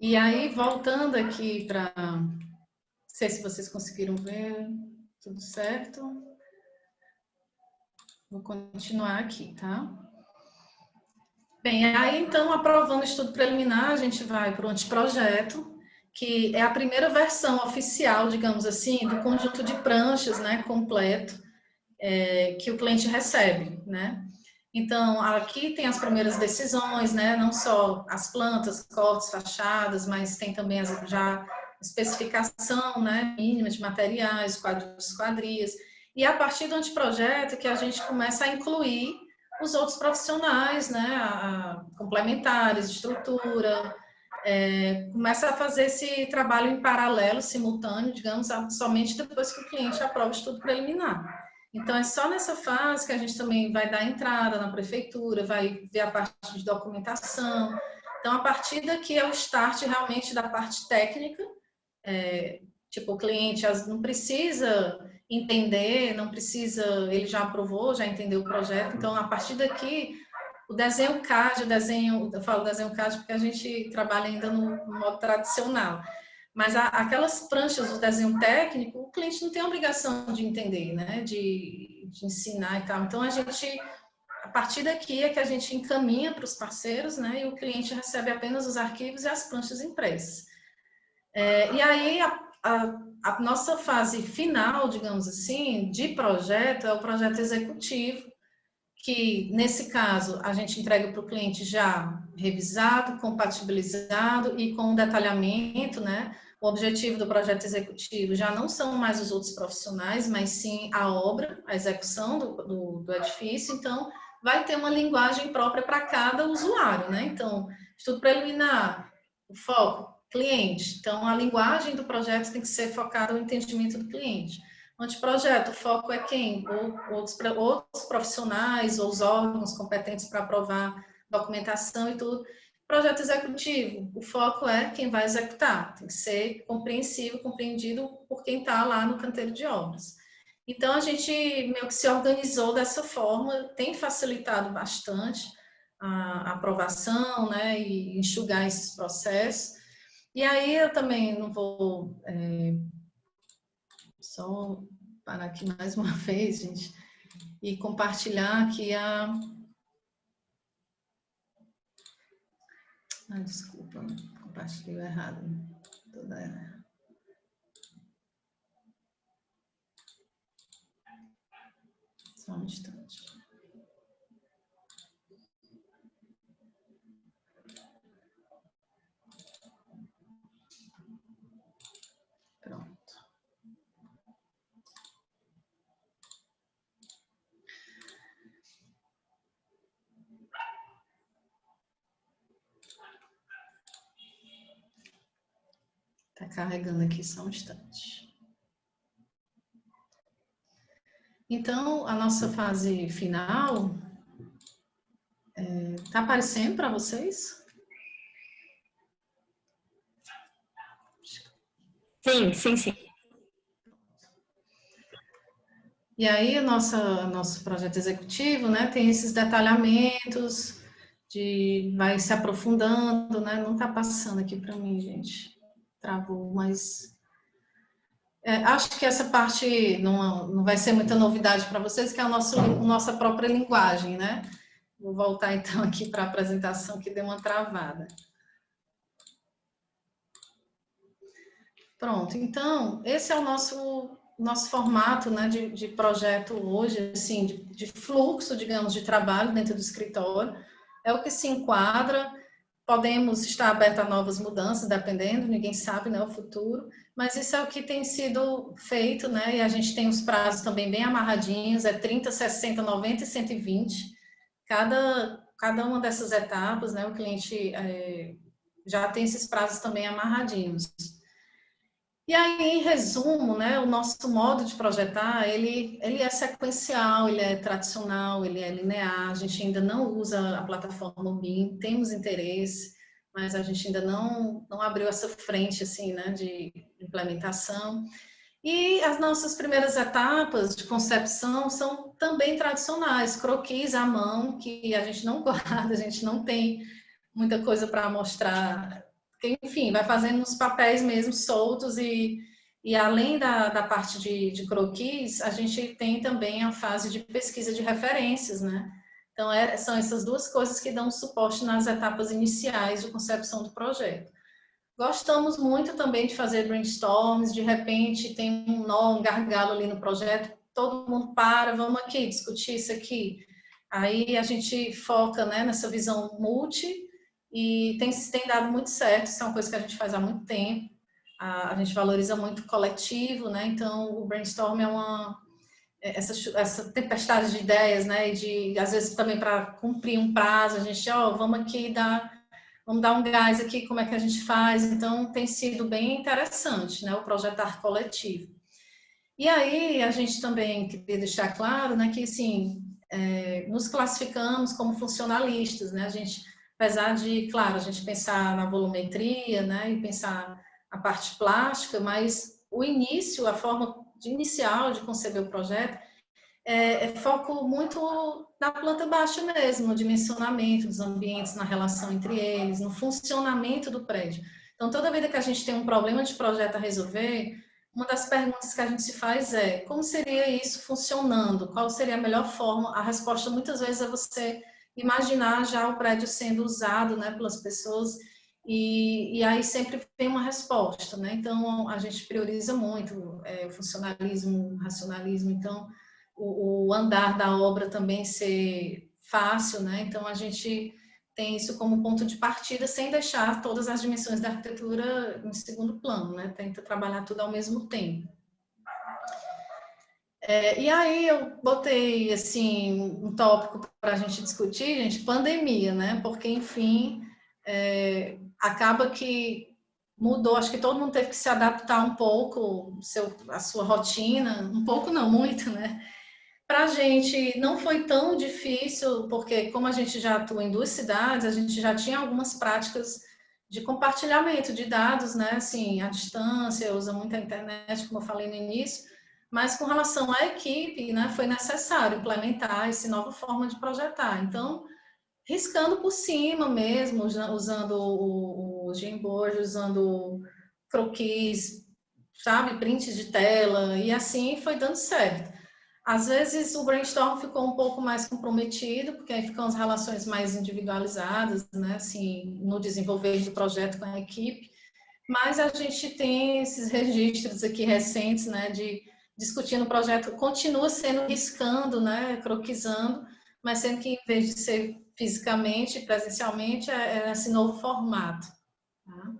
E aí, voltando aqui para... Não sei se vocês conseguiram ver, tudo certo? Vou continuar aqui, tá? Bem, aí então, aprovando o estudo preliminar, a gente vai para o anteprojeto, que é a primeira versão oficial, digamos assim, do conjunto de pranchas, né, completo, que o cliente recebe, né? Então, aqui tem as primeiras decisões, né, não só as plantas, cortes, fachadas, mas tem também já especificação, né, mínima de materiais, quadrias, e a partir do anteprojeto que a gente começa a incluir os outros profissionais, né, complementares, de estrutura, começa a fazer esse trabalho em paralelo, simultâneo, digamos, somente depois que o cliente aprova o estudo preliminar. Então, é só nessa fase que a gente também vai dar entrada na prefeitura, vai ver a parte de documentação. Então, a partir daqui é o start realmente da parte técnica, tipo, o cliente não precisa entender, não precisa, ele já aprovou, já entendeu o projeto, então, a partir daqui, o desenho CAD, eu falo desenho CAD porque a gente trabalha ainda no modo tradicional, mas aquelas pranchas do desenho técnico, o cliente não tem a obrigação de entender, né, de ensinar e tal, então a partir daqui é que a gente encaminha para os parceiros, né, e o cliente recebe apenas os arquivos e as pranchas impressas. E aí, a nossa fase final, digamos assim, de projeto, é o projeto executivo, que, nesse caso, a gente entrega para o cliente já revisado, compatibilizado e com detalhamento, né? O objetivo do projeto executivo já não são mais os outros profissionais, mas sim a obra, a execução do edifício. Então, vai ter uma linguagem própria para cada usuário, né? Então, estudo preliminar, o foco, cliente. Então, a linguagem do projeto tem que ser focada no entendimento do cliente. Anteprojeto, o foco é quem? Outros profissionais ou os órgãos competentes para aprovar documentação e tudo. Projeto executivo, o foco é quem vai executar. Tem que ser compreensível, compreendido por quem está lá no canteiro de obras. Então, a gente meio que se organizou dessa forma, tem facilitado bastante a aprovação, né, e enxugar esses processos. E aí, eu também não vou... Só parar aqui mais uma vez, gente, e compartilhar aqui desculpa, compartilhei errado. Só um instante. Pronto. Está carregando aqui só um instante. Então, a nossa fase final está aparecendo para vocês? Sim, sim, sim. E aí, o nosso projeto executivo, né, tem esses detalhamentos, vai se aprofundando, né? Não está passando aqui para mim, gente. Travou, mas... acho que essa parte não vai ser muita novidade para vocês, que é a nossa própria linguagem, né? Vou voltar, então, aqui para a apresentação, que deu uma travada. Pronto, então, esse é o nosso formato, né, de projeto hoje, assim, de fluxo, digamos, de trabalho dentro do escritório. É o que se enquadra. Podemos estar abertos a novas mudanças, dependendo, ninguém sabe, né, o futuro, mas isso é o que tem sido feito, né, e a gente tem os prazos também bem amarradinhos, 30, 60, 90 e 120, cada uma dessas etapas, né, o cliente já tem esses prazos também amarradinhos. E aí, em resumo, né, o nosso modo de projetar, ele é sequencial, ele é tradicional, ele é linear, a gente ainda não usa a plataforma BIM, temos interesse, mas a gente ainda não abriu essa frente, assim, né, de implementação. E as nossas primeiras etapas de concepção são também tradicionais, croquis à mão, que a gente não guarda, a gente não tem muita coisa para mostrar, enfim, vai fazendo uns papéis mesmo soltos e além da parte de croquis, a gente tem também a fase de pesquisa de referências, né? Então, são essas duas coisas que dão suporte nas etapas iniciais de concepção do projeto. Gostamos muito também de fazer brainstorms, de repente tem um nó, um gargalo ali no projeto, todo mundo para, vamos aqui discutir isso aqui. Aí a gente foca, né, nessa visão multi e tem dado muito certo, isso é uma coisa que a gente faz há muito tempo. A gente valoriza muito o coletivo, né? Então o brainstorm é essa tempestade de ideias, né? E às vezes também para cumprir um prazo, a gente, vamos aqui vamos dar um gás aqui, como é que a gente faz? Então tem sido bem interessante, né? O projetar coletivo. E aí a gente também queria deixar claro, né, que assim, nos classificamos como funcionalistas, né? A gente, apesar de, claro, a gente pensar na volumetria, né, e pensar a parte plástica, mas o início, a forma inicial de conceber o projeto é foco muito na planta baixa mesmo, no dimensionamento dos ambientes, na relação entre eles, no funcionamento do prédio. Então, toda vida que a gente tem um problema de projeto a resolver, uma das perguntas que a gente se faz é: como seria isso funcionando? Qual seria a melhor forma? A resposta muitas vezes é você imaginar já o prédio sendo usado, né, pelas pessoas. E aí sempre tem uma resposta, né? Então a gente prioriza muito o funcionalismo, o racionalismo. Então o andar da obra também ser fácil, né? Então a gente tem isso como ponto de partida, sem deixar todas as dimensões da arquitetura em segundo plano, né? Tenta trabalhar tudo ao mesmo tempo. E aí eu botei assim um tópico para a gente discutir, gente, pandemia, né? Porque enfim acaba que mudou, acho que todo mundo teve que se adaptar um pouco a sua rotina, um pouco não, muito, né? Para a gente não foi tão difícil, porque como a gente já atua em 2 cidades, a gente já tinha algumas práticas de compartilhamento de dados, né? Assim, à distância, usa muito a internet, como eu falei no início, mas com relação à equipe, né, foi necessário implementar essa nova forma de projetar. Então, riscando por cima mesmo, usando o Jamboard, usando croquis, sabe, prints de tela, e assim foi dando certo. Às vezes o brainstorm ficou um pouco mais comprometido, porque aí ficam as relações mais individualizadas, né, assim, no desenvolver do projeto com a equipe, mas a gente tem esses registros aqui recentes, né, de discutindo o projeto, continua sendo riscando, né, croquisando, mas sendo que em vez de ser fisicamente, presencialmente, é esse novo formato. Tá?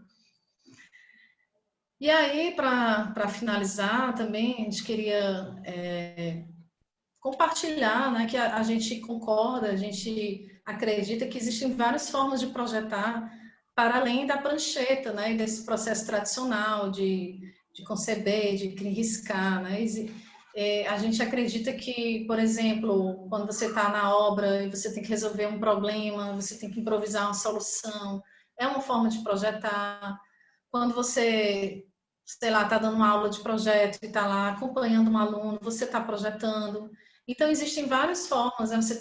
E aí, para finalizar também, a gente queria compartilhar, né, que a gente concorda, a gente acredita que existem várias formas de projetar para além da prancheta, né, e desse processo tradicional de conceber, de riscar, né, a gente acredita que, por exemplo, quando você está na obra e você tem que resolver um problema, você tem que improvisar uma solução, é uma forma de projetar. Quando você, sei lá, está dando uma aula de projeto e está lá acompanhando um aluno, você está projetando. Então, existem várias formas, né? Você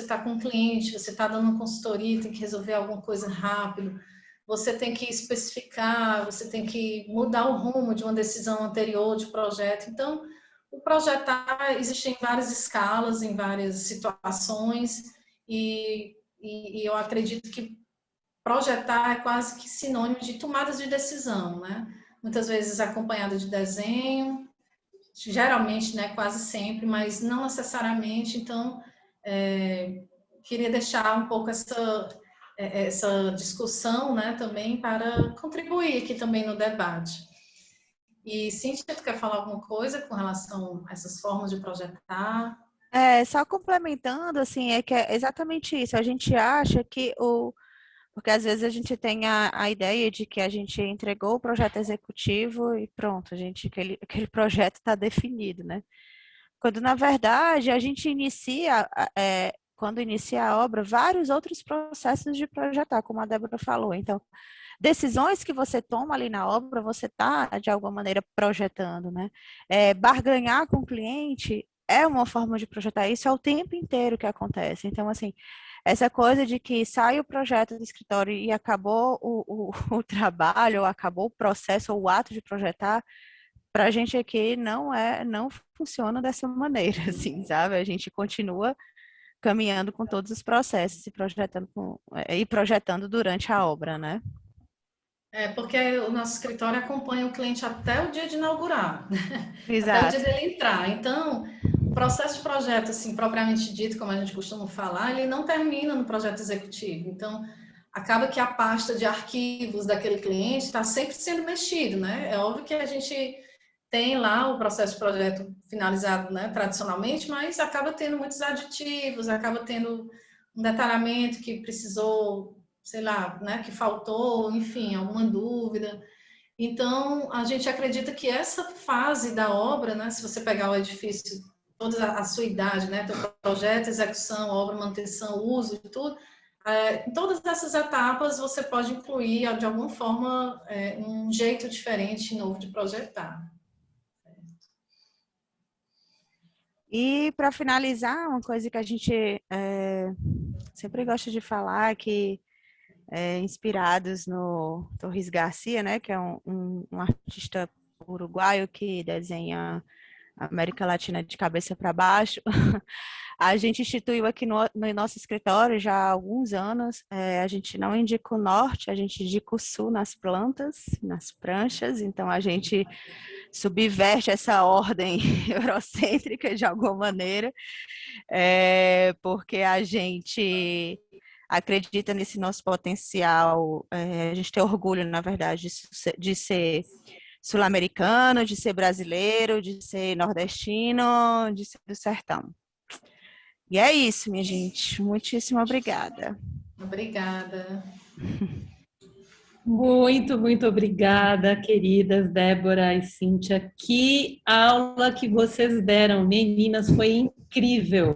está com um cliente, você está dando uma consultoria, tem que resolver alguma coisa rápido, você tem que especificar, você tem que mudar o rumo de uma decisão anterior de projeto. Então, o projetar existe em várias escalas, em várias situações, e eu acredito que projetar é quase que sinônimo de tomadas de decisão, né? Muitas vezes acompanhado de desenho, geralmente, né, quase sempre, mas não necessariamente. Então, queria deixar um pouco essa discussão, né, também para contribuir aqui também no debate. E, Cíntia, tu quer falar alguma coisa com relação a essas formas de projetar? Só complementando, assim, que é exatamente isso. A gente acha que porque às vezes a gente tem a ideia de que a gente entregou o projeto executivo e pronto, aquele projeto está definido, né? Quando, na verdade, a gente quando inicia a obra, vários outros processos de projetar, como a Débora falou. Então, decisões que você toma ali na obra, você está, de alguma maneira, projetando, né? Barganhar com o cliente é uma forma de projetar. Isso é o tempo inteiro que acontece. Então, assim, essa coisa de que sai o projeto do escritório e acabou o trabalho, ou acabou o processo, ou o ato de projetar, para a gente aqui não funciona dessa maneira, assim, sabe? A gente continua caminhando com todos os processos e projetando durante a obra, né? Porque o nosso escritório acompanha o cliente até o dia de inaugurar, até o dia Exato. dele entrar. Então, o processo de projeto, assim, propriamente dito, como a gente costuma falar, ele não termina no projeto executivo. Então, acaba que a pasta de arquivos daquele cliente está sempre sendo mexido, né? É óbvio que a gente tem lá o processo de projeto finalizado, né, tradicionalmente, mas acaba tendo muitos aditivos, acaba tendo um detalhamento que precisou, sei lá, né, que faltou, enfim, alguma dúvida. Então, a gente acredita que essa fase da obra, né, se você pegar o edifício, toda a sua idade, né, projeto, execução, obra, manutenção, uso e tudo, em todas essas etapas você pode incluir, de alguma forma, um jeito diferente, novo de projetar. E para finalizar, uma coisa que a gente sempre gosta de falar, que inspirados no Torres Garcia, né, que é um artista uruguaio que desenha a América Latina de cabeça para baixo. A gente instituiu aqui no nosso escritório já há alguns anos, a gente não indica o norte, a gente indica o sul nas plantas, nas pranchas, então a gente subverte essa ordem eurocêntrica de alguma maneira, porque a gente acredita nesse nosso potencial, a gente tem orgulho, na verdade, de ser sul-americano, de ser brasileiro, de ser nordestino, de ser do sertão. E é isso, minha gente. Muitíssimo obrigada. Obrigada. Muito, muito obrigada, queridas Débora e Cíntia. Que aula que vocês deram, meninas, foi incrível.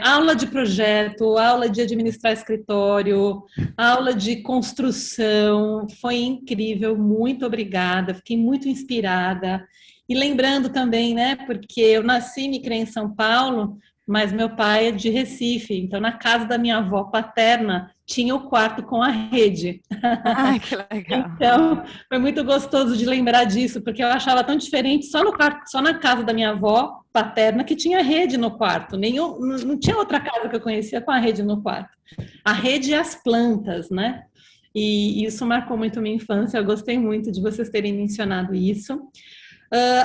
Aula de projeto, aula de administrar escritório, aula de construção, foi incrível, muito obrigada, fiquei muito inspirada. E lembrando também, né, porque eu nasci e me criei em São Paulo, mas meu pai é de Recife, então na casa da minha avó paterna tinha o quarto com a rede. Ai, que legal. Então, foi muito gostoso de lembrar disso, porque eu achava tão diferente só no quarto, só na casa da minha avó paterna que tinha rede no quarto. Não tinha outra casa que eu conhecia com a rede no quarto. A rede e as plantas, né? E isso marcou muito a minha infância. Eu gostei muito de vocês terem mencionado isso.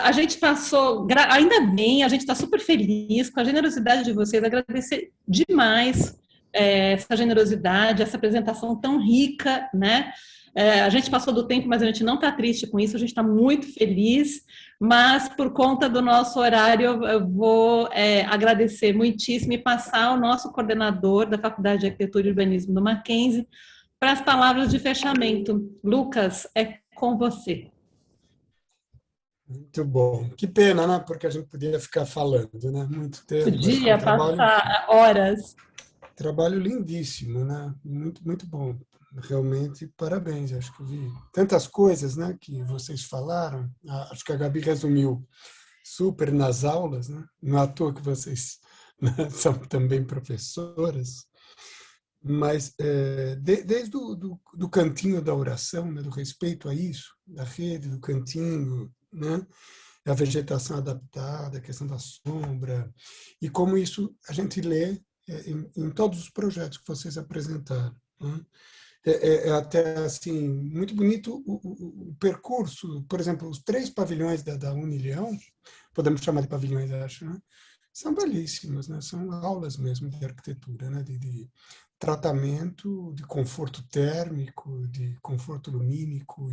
A gente passou, ainda bem, a gente está super feliz com a generosidade de vocês, agradecer demais essa generosidade, essa apresentação tão rica, né? A gente passou do tempo, mas a gente não está triste com isso, a gente está muito feliz, mas por conta do nosso horário, eu vou agradecer muitíssimo e passar ao nosso coordenador da Faculdade de Arquitetura e Urbanismo do Mackenzie para as palavras de fechamento. Lucas, é com você. Muito bom. Que pena, né? Porque a gente podia ficar falando, né? Muito tempo. Podia passar horas. Trabalho lindíssimo, né? Muito, muito bom. Realmente, parabéns. Acho que eu vi tantas coisas, né, que vocês falaram. Acho que a Gabi resumiu super nas aulas, né? Não é à toa que vocês, né, são também professoras. Mas desde do cantinho da oração, né, do respeito a isso, da rede, do cantinho, né, a vegetação adaptada, a questão da sombra, e como isso a gente lê em todos os projetos que vocês apresentaram, né? Até assim muito bonito o percurso, por exemplo, os 3 pavilhões da Unileão, podemos chamar de pavilhões, acho, né? São belíssimos, né? São aulas mesmo de arquitetura, né? De tratamento, de conforto térmico, de conforto lumínico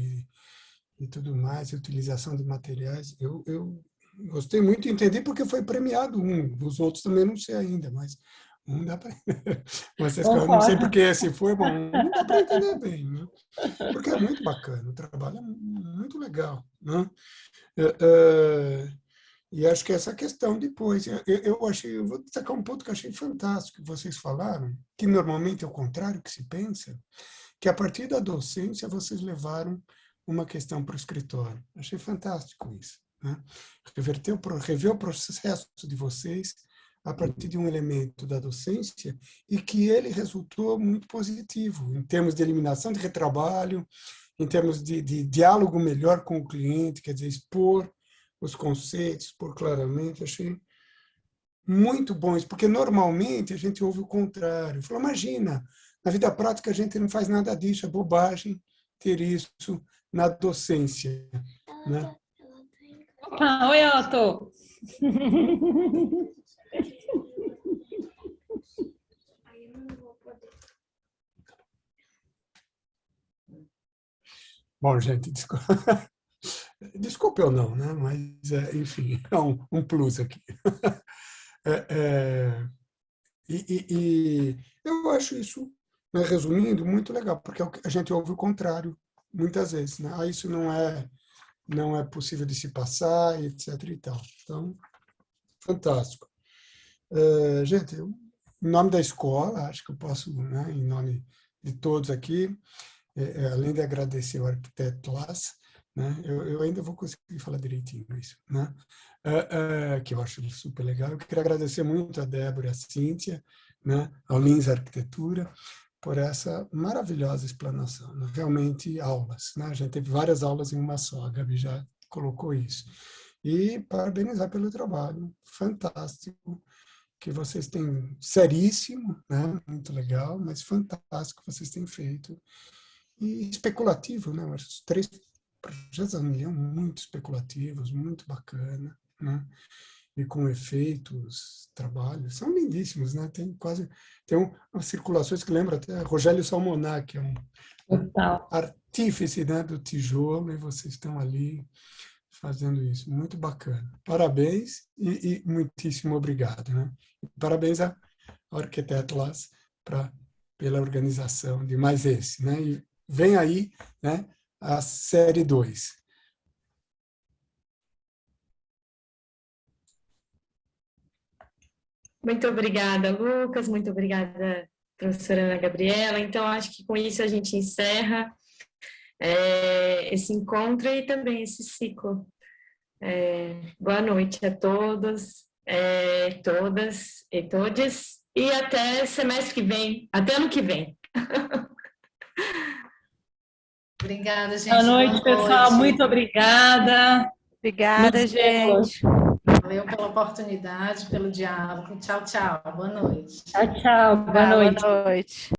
e tudo mais, utilização de materiais. Eu gostei muito de entender porque foi premiado os outros também não sei ainda, mas não dá para. Vocês não sei porque esse foi bom, não dá para entender bem, né? Porque é muito bacana, o trabalho é muito legal, né? E acho que essa questão depois, eu vou destacar um ponto que eu achei fantástico que vocês falaram, que normalmente é o contrário que se pensa, que a partir da docência vocês levaram uma questão para o escritório. Achei fantástico isso, né? Rever o processo de vocês a partir de um elemento da docência e que ele resultou muito positivo em termos de eliminação de retrabalho, em termos de diálogo melhor com o cliente, quer dizer, expor os conceitos, expor claramente. Achei muito bom isso, porque normalmente a gente ouve o contrário. Fala, imagina, na vida prática a gente não faz nada disso, é bobagem ter isso na docência, né? Opa, oi, Otto! Bom, gente, desculpe ou não, né? Mas, enfim, é um plus aqui. E eu acho isso, né, resumindo, muito legal, porque a gente ouve o contrário muitas vezes, né? Ah, isso não é possível de se passar, etc. e tal. Então, fantástico. Gente, em nome da escola, acho que eu posso, né, em nome de todos aqui, além de agradecer ao arquiteto Lass, né, eu ainda vou conseguir falar direitinho isso, né, que eu acho super legal. Eu queria agradecer muito a Débora e a Cíntia, né, ao Lins Arquitetura, por essa maravilhosa explanação, né? Realmente aulas, né? A gente teve várias aulas em uma só, a Gabi já colocou isso. E parabenizar pelo trabalho, fantástico, que vocês têm, seríssimo, né? Muito legal, mas fantástico que vocês têm feito. E especulativo, né? Os 3 projetos da União muito especulativos, muito bacana, né? E com efeitos, trabalhos, são lindíssimos, né? Tem umas circulações que lembram até Rogério Salmoná, que é um artífice, né, do tijolo, e vocês estão ali fazendo isso. Muito bacana. Parabéns e muitíssimo obrigado, né? Parabéns ao arquiteto Lass pela organização de mais esse, né? E vem aí, né, a série 2. Muito obrigada, Lucas. Muito obrigada, professora Ana Gabriela. Então, acho que com isso a gente encerra esse encontro e também esse ciclo. Boa noite a todos, todas e todes, e até semestre que vem, até ano que vem. Obrigada, gente. Boa noite, pessoal. Muito obrigada. Obrigada, gente. Valeu pela oportunidade, pelo diálogo. Tchau, tchau. Boa noite. Tchau, tchau. Boa noite. Boa noite.